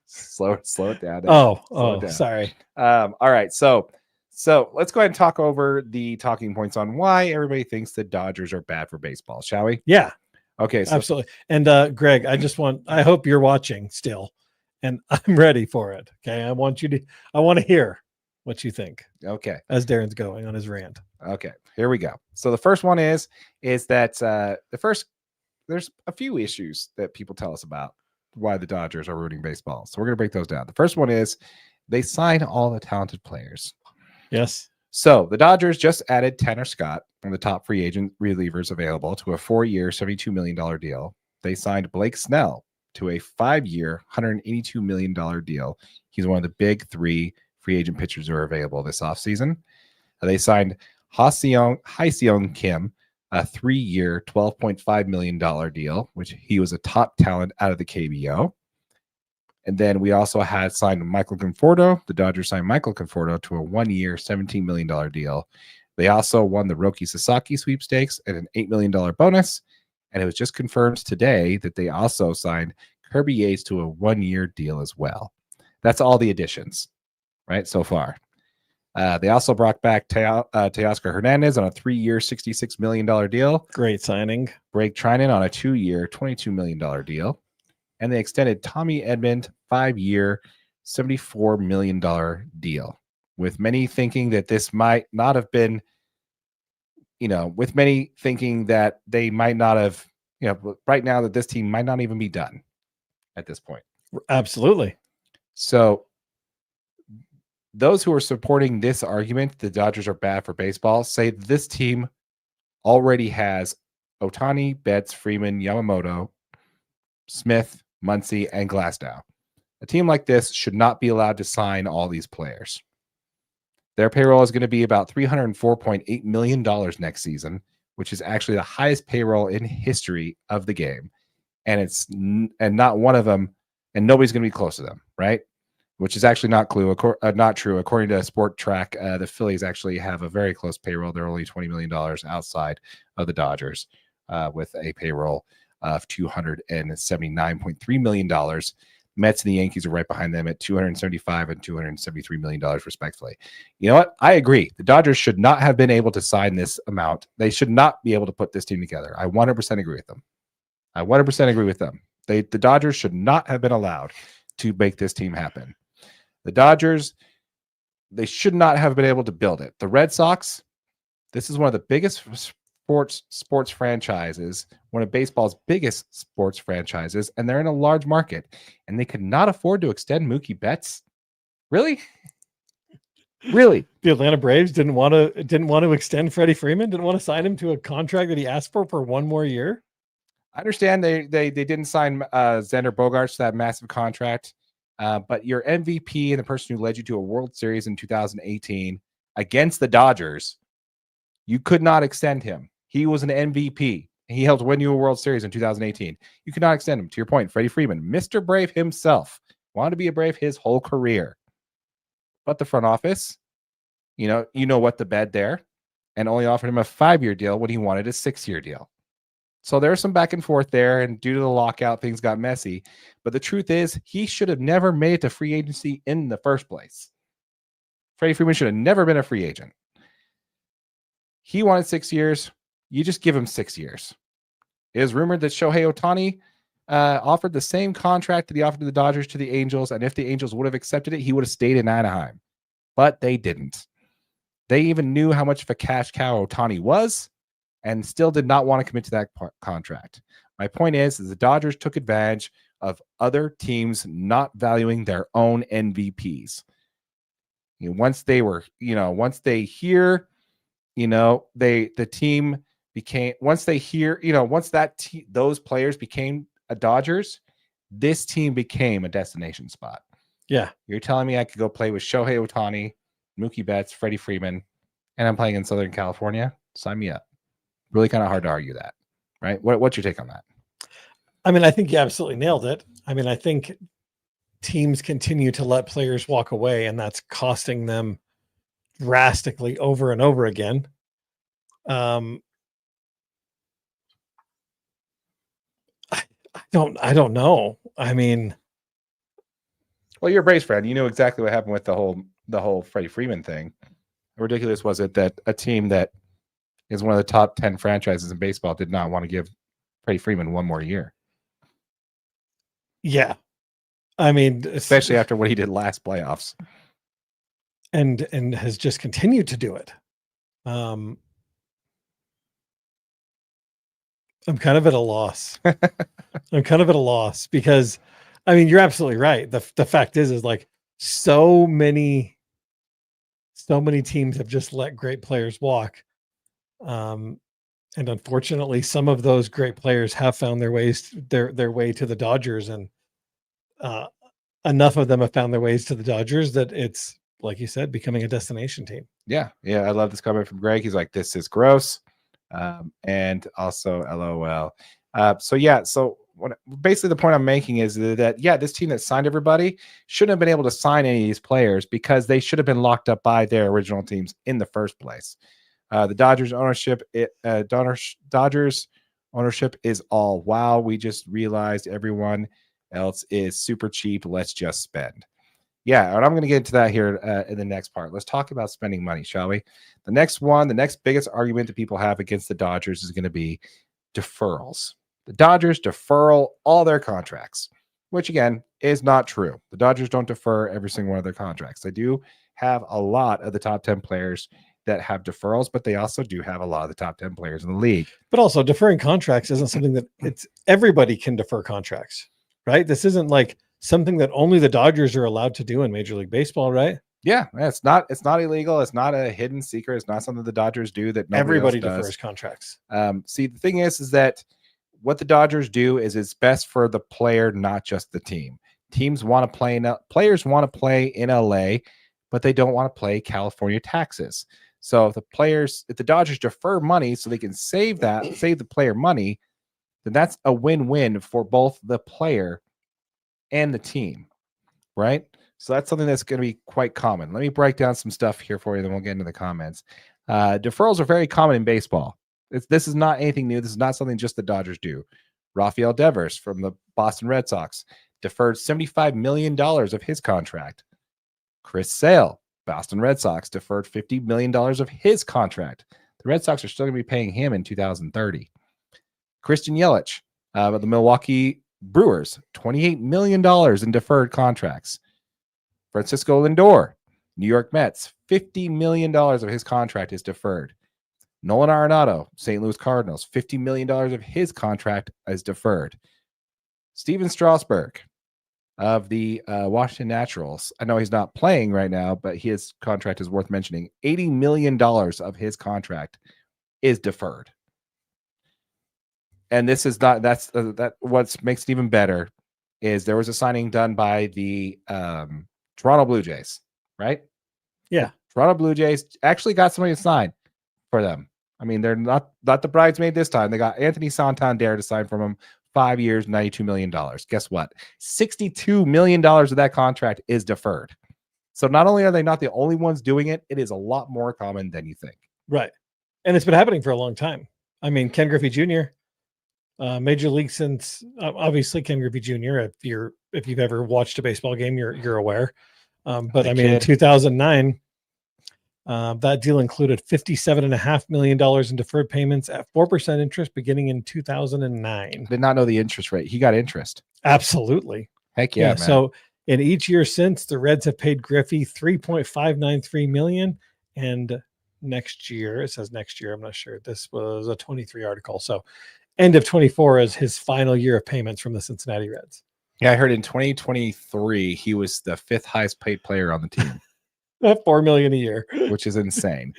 slow it down. Oh, Slow it down. sorry. All right, so let's go ahead and talk over the talking points on why everybody thinks the Dodgers are bad for baseball, shall we? Yeah, Okay, so absolutely. And Greg, I hope you're watching still, and I'm ready for it. Okay, I want to hear what you think okay, as Darren's going on his rant. okay, here we go. So the first one is that there's a few issues that people tell us about why the Dodgers are ruining baseball. So we're gonna break those down. The first one is they sign all the talented players. Yes. So the Dodgers just added Tanner Scott, one of the top free agent relievers available, to a 4-year, $72 million deal. They signed Blake Snell to a 5-year, $182 million deal. He's one of the big 3 free agent pitchers who are available this offseason. They signed Ha-Seong Kim, a 3-year, $12.5 million deal, which he was a top talent out of the KBO. And then we also had signed Michael Conforto. The Dodgers signed Michael Conforto to a 1-year, $17 million deal. They also won the Roki Sasaki sweepstakes and an $8 million bonus. And it was just confirmed today that they also signed Kirby Yates to a 1-year deal as well. That's all the additions, right, so far. They also brought back Teoscar Hernandez on a 3-year, $66 million deal. Great signing. Blake Trinan on a 2-year, $22 million deal. And they extended Tommy Edman 5-year, $74 million deal, with many thinking that this might not have been, with many thinking that they might not have, right now that this team might not even be done at this point. Absolutely. So those who are supporting this argument, the Dodgers are bad for baseball, say this team already has Ohtani, Betts, Freeman, Yamamoto, Smith, Muncy, and Glasnow. A team like this should not be allowed to sign all these players. Their payroll is going to be about $304.8 million next season, which is actually the highest payroll in history of the game. And not one of them, and nobody's going to be close to them, right? Which is actually not true. According to Sport Track, the Phillies actually have a very close payroll. They're only $20 million outside of the Dodgers, with a payroll of $279.3 million. Mets and the Yankees are right behind them at $275 and $273 million, respectively. You know what? I agree. The Dodgers should not have been able to sign this amount. They should not be able to put this team together. I 100% agree with them. The Dodgers should not have been allowed to make this team happen. The Dodgers, they should not have been able to build it. The Red Sox, this is one of the biggest sports franchises, one of baseball's biggest sports franchises, and they're in a large market, and they could not afford to extend Mookie Betts. Really? The Atlanta Braves didn't want to extend Freddie Freeman, didn't want to sign him to a contract that he asked for 1 more year. I understand they didn't sign Xander Bogaerts to that massive contract, but your MVP and the person who led you to a World Series in 2018 against the Dodgers, you could not extend him. He was an MVP. He helped win you a World Series in 2018. You could not extend him. To your point, Freddie Freeman, Mr. Brave himself, wanted to be a Brave his whole career. But the front office, you know what the bed there, and only offered him a 5-year deal when he wanted a 6-year deal. So there's some back and forth there, and due to the lockout, things got messy. But the truth is, he should have never made it to free agency in the first place. Freddie Freeman should have never been a free agent. He wanted 6 years. You just give him 6 years. It is rumored that Shohei Ohtani offered the same contract that he offered to the Dodgers to the Angels, and if the Angels would have accepted it, he would have stayed in Anaheim. But they didn't. They even knew how much of a cash cow Ohtani was, and still did not want to commit to that contract. My point is the Dodgers took advantage of other teams not valuing their own MVPs. Once they hear, the team became, those players became a Dodgers, this team became a destination spot. Yeah. You're telling me I could go play with Shohei Ohtani, Mookie Betts, Freddie Freeman, and I'm playing in Southern California? Sign me up. Really kind of hard to argue that, right? What's your take on that? I mean, I think you absolutely nailed it. I mean, I think teams continue to let players walk away, and that's costing them drastically over and over again. I don't know. I mean, Well, you're a Braves fan. You knew exactly what happened with the whole Freddie Freeman thing. How ridiculous was it that a team that is one of the top 10 franchises in baseball did not want to give Freddie Freeman one more year, Yeah. I mean, especially after what he did last playoffs. And has just continued to do it. I'm kind of at a loss. I'm kind of at a loss because, I mean, you're absolutely right. The fact is like so many teams have just let great players walk. And unfortunately, some of those great players have found their way to the Dodgers, and enough of them have found their ways to the Dodgers that it's, like you said, becoming a destination team. Yeah. I love this comment from Greg. He's like, "This is gross," and also LOL. So basically the point I'm making is that this team that signed everybody shouldn't have been able to sign any of these players because they should have been locked up by their original teams in the first place. The Dodgers ownership is all wow. We just realized everyone else is super cheap. Let's just spend. Yeah, and I'm going to get into that here in the next part. Let's talk about spending money, shall we? The next biggest argument that people have against the Dodgers is going to be deferrals. The Dodgers defer all their contracts, which again is not true. The Dodgers don't defer every single one of their contracts. They do have a lot of the top 10 players that have deferrals, but they also do have a lot of the top 10 players in the league. But also deferring contracts isn't something that everybody can defer contracts, right? This isn't like something that only the Dodgers are allowed to do in Major League Baseball, right? Yeah, it's not illegal. It's not a hidden secret. It's not something the Dodgers do that everybody else defers contracts. See, the thing is that what the Dodgers do is it's best for the player, not just the team. Players want to play in LA, but they don't want to pay California taxes. So if the Dodgers defer money so they can save the player money, then that's a win-win for both the player and the team, right? So that's something that's going to be quite common. Let me break down some stuff here for you, then we'll get into the comments. Deferrals are very common in baseball. This is not anything new. This is not something just the Dodgers do. Rafael Devers from the Boston Red Sox deferred $75 million of his contract. Chris Sale, Boston Red Sox, deferred $50 million of his contract. The Red Sox are still going to be paying him in 2030. Christian Yelich of the Milwaukee Brewers, $28 million in deferred contracts. Francisco Lindor, New York Mets, $50 million of his contract is deferred. Nolan Arenado, St. Louis Cardinals, $50 million of his contract is deferred. Steven Strasburg of the Washington Nationals, I know he's not playing right now, but his contract is worth mentioning. $80 million of his contract is deferred. And this is not, that what makes it even better is there was a signing done by the Toronto Blue Jays, right? Yeah. Toronto Blue Jays actually got somebody to sign for them. I mean, they're not the bridesmaid this time. They got Anthony Santander to sign from him, 5 years, $92 million. Guess what? $62 million of that contract is deferred. So not only are they not the only ones doing it, it is a lot more common than you think. Right. And it's been happening for a long time. I mean, Ken Griffey Jr., Major League since obviously Ken Griffey Jr. If you've ever watched a baseball game, you're aware. But I mean, in 2009, that deal included $57.5 million in deferred payments at 4% interest beginning in 2009. Did not know the interest rate. He got interest. Absolutely. Heck yeah, man. So in each year since, the Reds have paid Griffey $3.593 million, and next year, it says next year, I'm not sure. This was a 23 article. So end of 24 is his final year of payments from the Cincinnati Reds. Yeah, I heard in 2023 he was the 5th highest paid player on the team. $4 million a year, which is insane.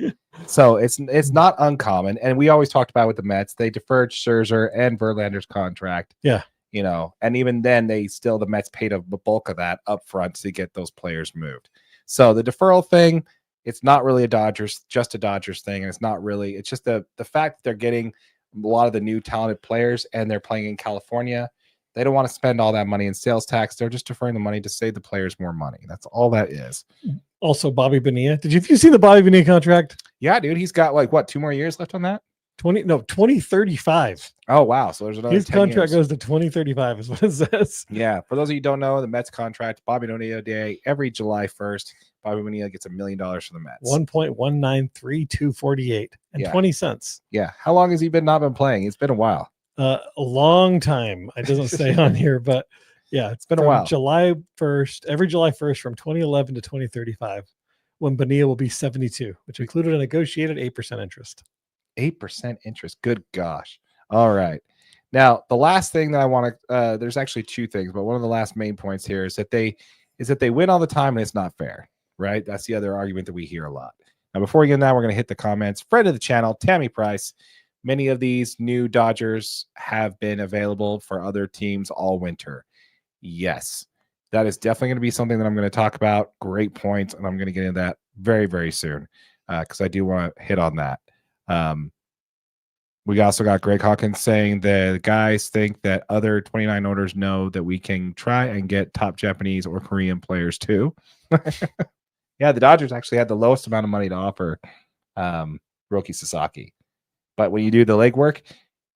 So it's not uncommon. And we always talked about with the Mets, they deferred Scherzer and Verlander's contract. Yeah. You know, and even then the Mets paid a bulk of that up front to get those players moved. So the deferral thing, it's not really just a Dodgers thing. And it's just the fact that they're getting a lot of the new talented players and they're playing in California. They don't want to spend all that money in sales tax. They're just deferring the money to save the players more money. That's all that is. Also, Bobby Bonilla. Have you seen the Bobby Bonilla contract? Yeah, dude. He's got 2 more years left on that? 2035. Oh, wow. So there's another His 10 contract years. goes to 2035 is what it says. Yeah. For those of you who don't know, the Mets contract, Bobby Bonilla Day, every July 1st, Bobby Bonilla gets $1 million for the Mets. 1.193248 and 20 cents. Yeah. How long has he not been playing? It's been a while. A long time. It doesn't say on here, but yeah, It's been a while. July 1st, every July 1st from 2011 to 2035, when Bonilla will be 72, which included a negotiated 8% interest. 8% interest. Good gosh. All right. Now, the last thing that I want to there's actually two things, but one of the last main points here is that they win all the time and it's not fair, right? That's the other argument that we hear a lot. Now, before we get into that, we're going to hit the comments. Friend of the channel, Tammy Price. Many of these new Dodgers have been available for other teams all winter. Yes, that is definitely going to be something that I'm going to talk about. Great point, and I'm going to get into that very, very soon because I do want to hit on that. We also got Greg Hawkins saying the guys think that other 29 owners know that we can try and get top Japanese or Korean players too. Yeah, the Dodgers actually had the lowest amount of money to offer Roki Sasaki. But when you do the legwork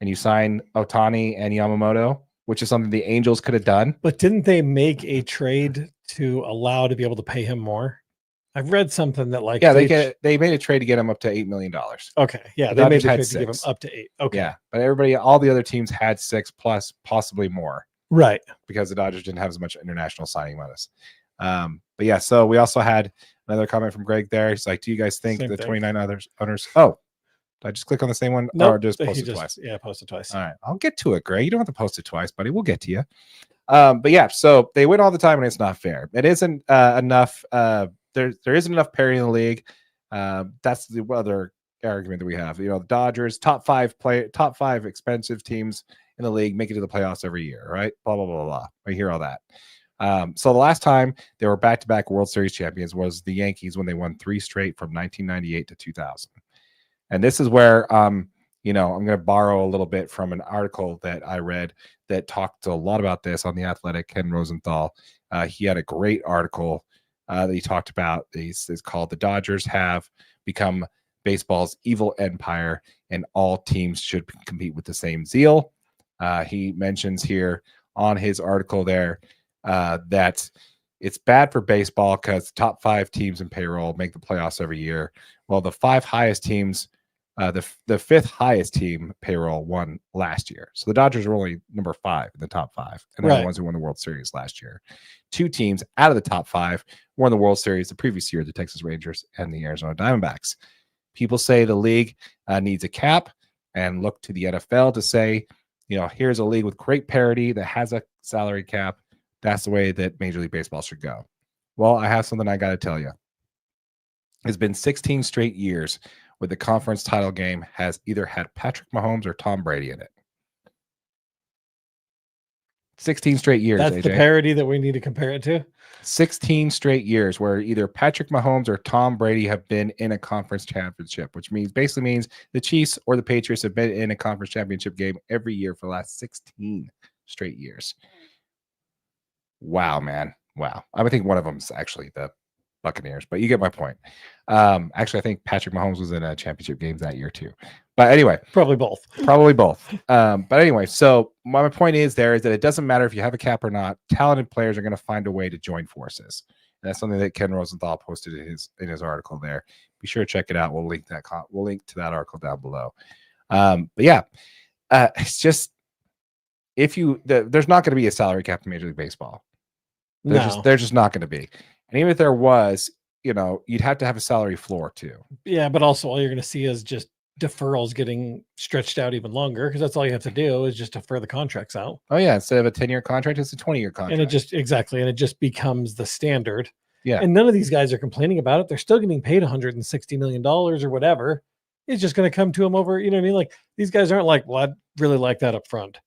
and you sign Otani and Yamamoto, which is something the Angels could have done. But didn't they make a trade to allow to be able to pay him more? I've read something that like they made a trade to get him up to $8 million. Okay, yeah, they made the trade to give him up to 8. Okay, yeah, but all the other teams had 6 plus, possibly more, right? Because the Dodgers didn't have as much international signing bonus. But yeah, so we also had another comment from Greg there. He's like, "Do you guys think the 29 owners?" Oh, did I just click on the same one? Nope, or just post it twice? Yeah, post it twice. All right, I'll get to it, Greg. You don't have to post it twice, buddy. We'll get to you. But yeah, so they win all the time, and it's not fair. It isn't enough. There isn't enough parity in the league. That's the other argument that we have. You know, the Dodgers, top five expensive teams in the league, make it to the playoffs every year, right? Blah blah blah blah. I hear all that. So the last time they were back-to-back World Series champions was the Yankees when they won 3 straight from 1998 to 2000. And this is where you know, I'm going to borrow a little bit from an article that I read that talked a lot about this on The Athletic. Ken Rosenthal, he had a great article that he talked about. It's called "The Dodgers Have Become Baseball's Evil Empire, and All Teams Should Compete with the Same Zeal." He mentions here on his article there that it's bad for baseball because top 5 teams in payroll make the playoffs every year. Well, the 5 highest teams, the 5th highest team payroll won last year. So the Dodgers were only number 5 in the top 5, and they're the ones who won the World Series last year. 2 teams out of the top 5 won the World Series the previous year, the Texas Rangers and the Arizona Diamondbacks. People say the league needs a cap and look to the NFL to say, you know, here's a league with great parity that has a salary cap. That's the way that Major League Baseball should go. Well, I have something I got to tell you. It's been 16 straight years where the conference title game has either had Patrick Mahomes or Tom Brady in it. 16 straight years. That's AJ. The parity that we need to compare it to. 16 straight years where either Patrick Mahomes or Tom Brady have been in a conference championship, which basically means the Chiefs or the Patriots have been in a conference championship game every year for the last 16 straight years. Wow, man. Wow. I would think one of them is actually the Buccaneers, but you get my point. Actually, I think Patrick Mahomes was in a championship games that year too. But anyway, probably both. But anyway, so my point is that it doesn't matter if you have a cap or not. Talented players are going to find a way to join forces. And that's something that Ken Rosenthal posted in his article there. Be sure to check it out. We'll link to that article down below. But yeah, it's just there's not going to be a salary cap in Major League Baseball. There's just not going to be. And even if there was, you know, you'd have to have a salary floor too. Yeah, but also all you're going to see is just deferrals getting stretched out even longer, because that's all you have to do is just defer the contracts out. Oh yeah, instead of a 10-year contract, it's a 20-year contract. And it just becomes the standard. Yeah. And none of these guys are complaining about it. They're still getting paid $160 million or whatever. It's just going to come to them over, you know what I mean? Like, these guys aren't like, well, I'd really like that up front.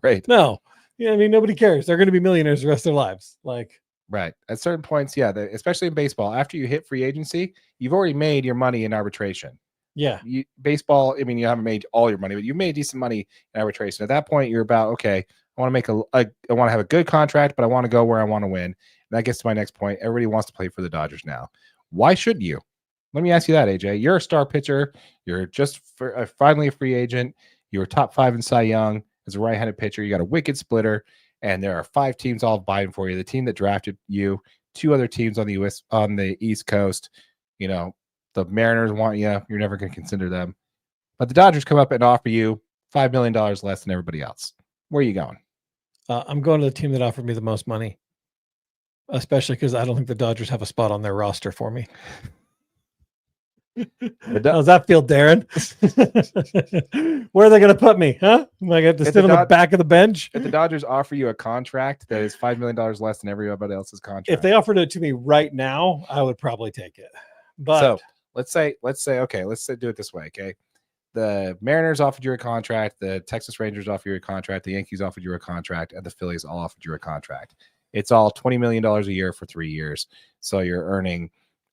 Right. No. You know what I mean? Nobody cares. They're going to be millionaires the rest of their lives. Like, right. At certain points, yeah, especially in baseball, after you hit free agency, you've already made your money in arbitration. Yeah. Baseball, I mean, you haven't made all your money, but you made decent money in arbitration. At that point, you're about, okay, I want to I want to have a good contract, but I want to go where I want to win. And that gets to my next point. Everybody wants to play for the Dodgers now. Why shouldn't you? Let me ask you that, AJ. You're a star pitcher. You're just finally a free agent. You were top 5 in Cy Young as a right-handed pitcher. You got a wicked splitter, and there are 5 teams all vying for you. The team that drafted you, 2 other teams on the East Coast. You know, the Mariners want you. You're never going to consider them. But the Dodgers come up and offer you $5 million less than everybody else. Where are you going? I'm going to the team that offered me the most money, especially because I don't think the Dodgers have a spot on their roster for me. How's that feel, Darren? Where are they going to put me? Huh? Am I going to sit on the back of the bench? If the Dodgers offer you a contract that is $5 million less than everybody else's contract, if they offered it to me right now, I would probably take it. But so let's say, okay, let's do it this way. Okay. The Mariners offered you a contract. The Texas Rangers offered you a contract. The Yankees offered you a contract, and the Phillies all offered you a contract. It's all $20 million a year for 3 years. So you're earning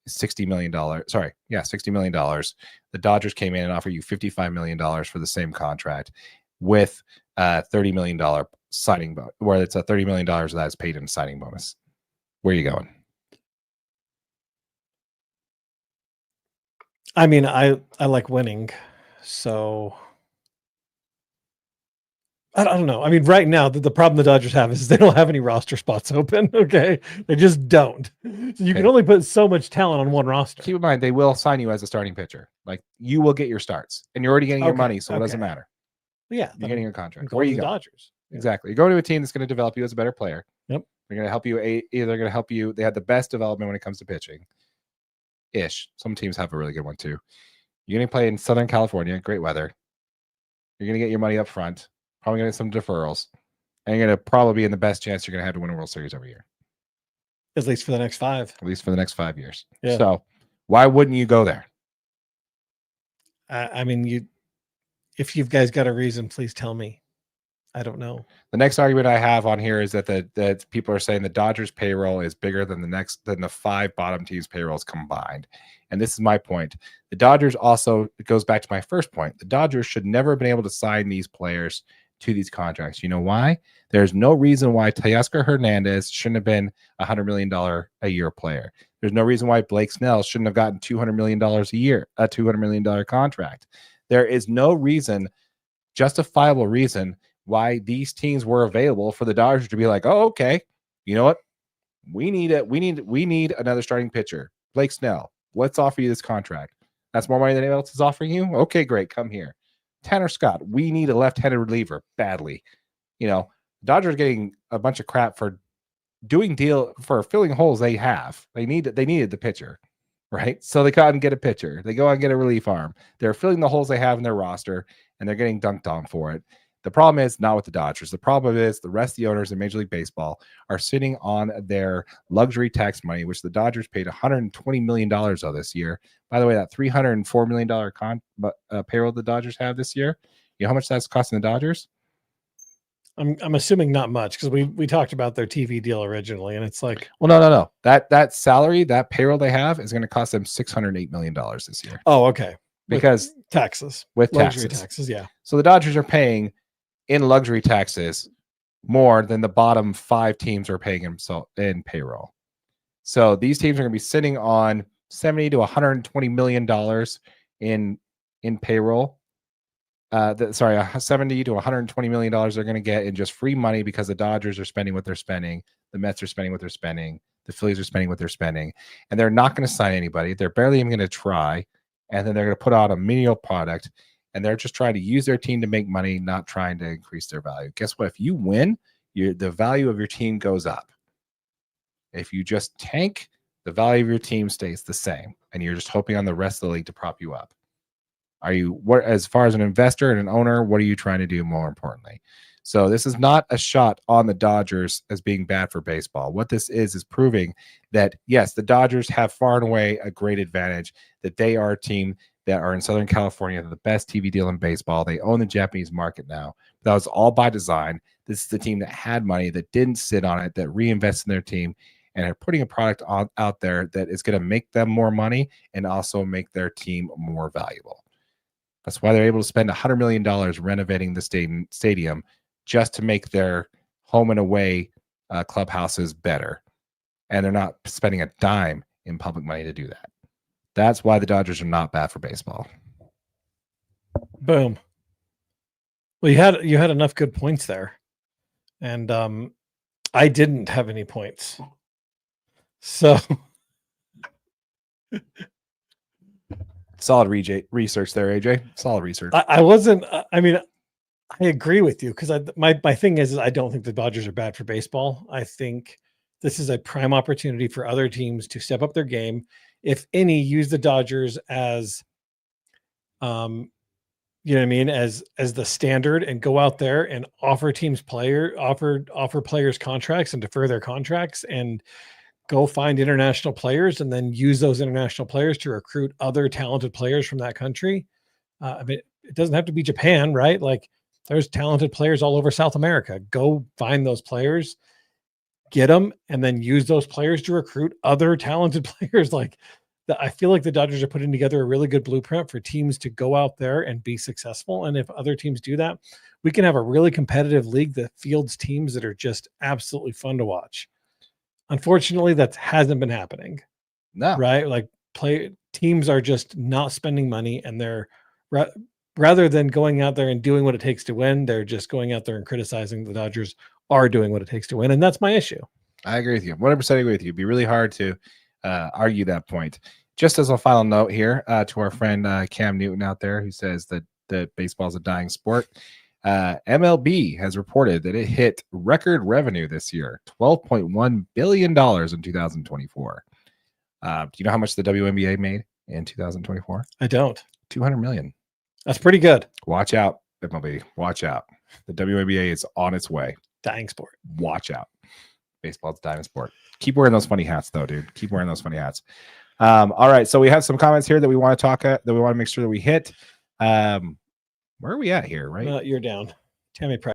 $60 million. Sorry. Yeah. $60 million. The Dodgers came in and offered you $55 million for the same contract with a $30 million signing bonus, where it's a $30 million that is paid in a signing bonus. Where are you going? I mean, I like winning. So I don't know. I mean, right now, the problem the Dodgers have is they don't have any roster spots open. Okay. They just don't. So you can only put so much talent on one roster. Keep in mind, they will sign you as a starting pitcher. Like, you will get your starts, and you're already getting your money, so it doesn't matter. Yeah. You're getting a contract. Where are you going? Dodgers. Exactly. You're going to a team that's going to develop you as a better player. Yep. They're going to help you. They're going to help you. They have the best development when it comes to pitching. Ish. Some teams have a really good one too. You're going to play in Southern California. Great weather. You're going to get your money up front. Probably going to get some deferrals. And you're going to probably be in the best chance you're going to have to win a World Series every year. At least for the next 5. At least for the next 5 years. Yeah. So why wouldn't you go there? I mean, if you guys got a reason, please tell me. I don't know. The next argument I have on here is that that people are saying the Dodgers payroll is bigger than the 5 bottom teams payrolls combined. And this is my point. The Dodgers also, it goes back to my first point. The Dodgers should never have been able to sign these players to these contracts. You know why? There's no reason why Teoscar Hernandez shouldn't have been a $100 million a year player. There's no reason why Blake Snell shouldn't have gotten $200 million a year, a $200 million contract. There is no reason, justifiable reason, why these teams were available for the Dodgers to be like, oh, okay, you know what? We need another starting pitcher. Blake Snell, let's offer you this contract. That's more money than anyone else is offering you. Okay, great. Come here. Tanner Scott, we need a left-handed reliever badly. You know, Dodgers are getting a bunch of crap for filling holes they have. They needed the pitcher, right? So they go out and get a pitcher. They go out and get a relief arm. They're filling the holes they have in their roster, and they're getting dunked on for it. The problem is not with the Dodgers. The problem is the rest of the owners in Major League Baseball are sitting on their luxury tax money, which the Dodgers paid $120 million of this year. By the way, that $304 million payroll the Dodgers have this year, you know how much that's costing the Dodgers? I'm assuming not much, because we talked about their TV deal originally, and it's like, well, no. That salary, that payroll they have is going to cost them $608 million this year. Oh, okay. Because with luxury taxes, yeah. So the Dodgers are paying in luxury taxes more than the bottom 5 teams are paying in payroll. So these teams are going to be sitting on $70 to $120 million in payroll. $70 to $120 million they're going to get in just free money because the Dodgers are spending what they're spending. The Mets are spending what they're spending. The Phillies are spending what they're spending. And they're not going to sign anybody. They're barely even going to try. And then they're going to put out a menial product. And they're just trying to use their team to make money, not trying to increase their value. Guess what? If you win, the value of your team goes up. If you just tank, the value of your team stays the same. And you're just hoping on the rest of the league to prop you up. As far as an investor and an owner, what are you trying to do more importantly? So this is not a shot on the Dodgers as being bad for baseball. What this is proving that, yes, the Dodgers have far and away a great advantage, that they are a team that are in Southern California, the best TV deal in baseball. They own the Japanese market now. That was all by design. This is the team that had money, that didn't sit on it, that reinvested in their team, and are putting a product out there that is going to make them more money and also make their team more valuable. That's why they're able to spend $100 million renovating the stadium just to make their home and away clubhouses better. And they're not spending a dime in public money to do that. That's why the Dodgers are not bad for baseball. Boom. Well, you had enough good points there, and I didn't have any points. So solid research there, AJ. Solid research. I wasn't. I mean, I agree with you because my thing is I don't think the Dodgers are bad for baseball. I think this is a prime opportunity for other teams to step up their game. If any, use the Dodgers as, you know what I mean, as the standard, and go out there and offer players contracts and defer their contracts and go find international players and then use those international players to recruit other talented players from that country. I mean, it doesn't have to be Japan, right? Like, there's talented players all over South America. Go find those players, get them, and then use those players to recruit other talented players. Like, I feel like the Dodgers are putting together a really good blueprint for teams to go out there and be successful. And if other teams do that, we can have a really competitive league that fields teams that are just absolutely fun to watch. Unfortunately, that hasn't been happening. No. Right? Like, teams are just not spending money, and they're rather than going out there and doing what it takes to win, they're just going out there and criticizing the Dodgers are doing what it takes to win. And that's my issue. I agree with you. 100% agree with you. It'd be really hard to argue that point. Just as a final note here to our friend Cam Newton out there, who says that baseball is a dying sport. MLB has reported that it hit record revenue this year, $12.1 billion in 2024. Do you know how much the WNBA made in 2024? I don't. $200 million. That's pretty good. Watch out, MLB. Watch out. The WNBA is on its way. Dying sport. Watch out. Baseball's a dying sport. Keep wearing those funny hats, though, dude. Keep wearing those funny hats. All right. So we have some comments here that we want to talk that we want to make sure that we hit. Where are we at here, right? You're down. Tammy Price.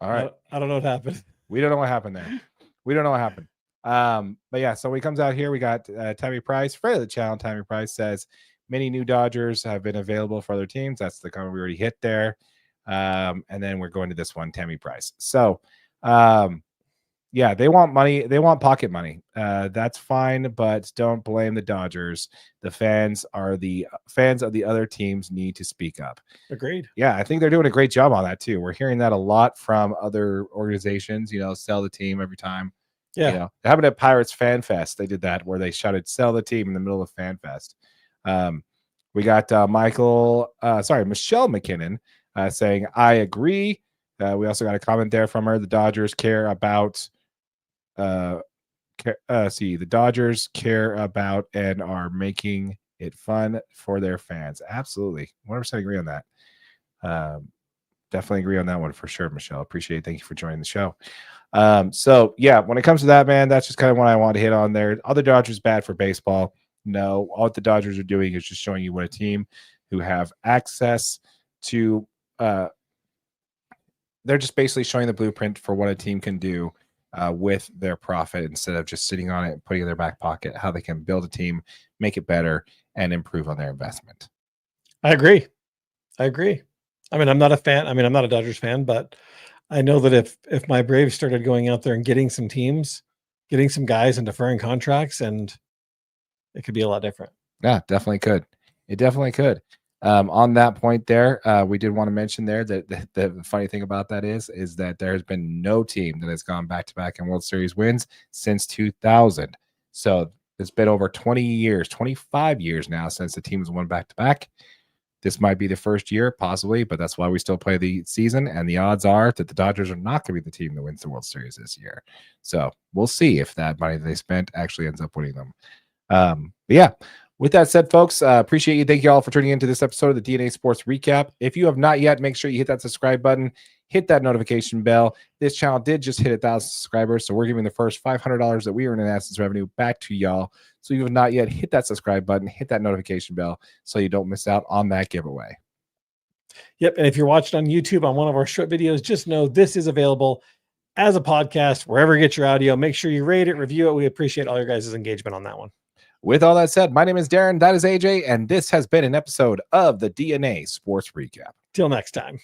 All right. I don't know what happened. We don't know what happened there. We don't know what happened. But yeah, so when he comes out here, we got Tammy Price, friend of the channel. Tammy Price says many new Dodgers have been available for other teams. That's the comment we already hit there. And then we're going to this one, Tammy Price. So yeah, they want money. They want pocket money. That's fine, but don't blame the Dodgers. The fans of the other teams need to speak up. Agreed. Yeah, I think they're doing a great job on that too. We're hearing that a lot from other organizations, sell the team every time. Yeah. It happened at Pirates Fan Fest. They did that where they shouted "sell the team" in the middle of Fan Fest. We got Michelle McKinnon saying, "I agree." We also got a comment there from her. The Dodgers care about. The Dodgers care about and are making it fun for their fans. Absolutely, 100% agree on that. Definitely agree on that one for sure, Michelle. Appreciate it. Thank you for joining the show. So yeah, when it comes to that, man, that's just kind of what I want to hit on there. Are the Dodgers bad for baseball? No, all the Dodgers are doing is just showing you what a team who have access to. They're just basically showing the blueprint for what a team can do with their profit instead of just sitting on it and putting it in their back pocket, how they can build a team, make it better, and improve on their investment. I agree. I mean, I'm not a fan. I mean, I'm not a Dodgers fan, but I know that if my Braves started going out there and getting some teams, getting some guys and deferring contracts, and it could be a lot different. Yeah, definitely could. It definitely could. On that point there, we did want to mention there that the funny thing about that is that there has been no team that has gone back-to-back in World Series wins since 2000. So it's been over 20 years, 25 years now since the team has won back-to-back. This might be the first year, possibly, but that's why we still play the season. And the odds are that the Dodgers are not going to be the team that wins the World Series this year. So we'll see if that money that they spent actually ends up winning them. But yeah. With that said, folks, appreciate you. Thank you all for tuning into this episode of the DNA Sports Recap. If you have not yet, make sure you hit that subscribe button, hit that notification bell. This channel did just hit 1,000 subscribers, so we're giving the first $500 that we earn in AdSense revenue back to y'all. So if you have not yet, hit that subscribe button, hit that notification bell so you don't miss out on that giveaway. Yep, and if you're watching on YouTube on one of our short videos, just know this is available as a podcast, wherever you get your audio. Make sure you rate it, review it. We appreciate all your guys' engagement on that one. With all that said, my name is Darren. That is AJ. And this has been an episode of the DNA Sports Recap. Till next time.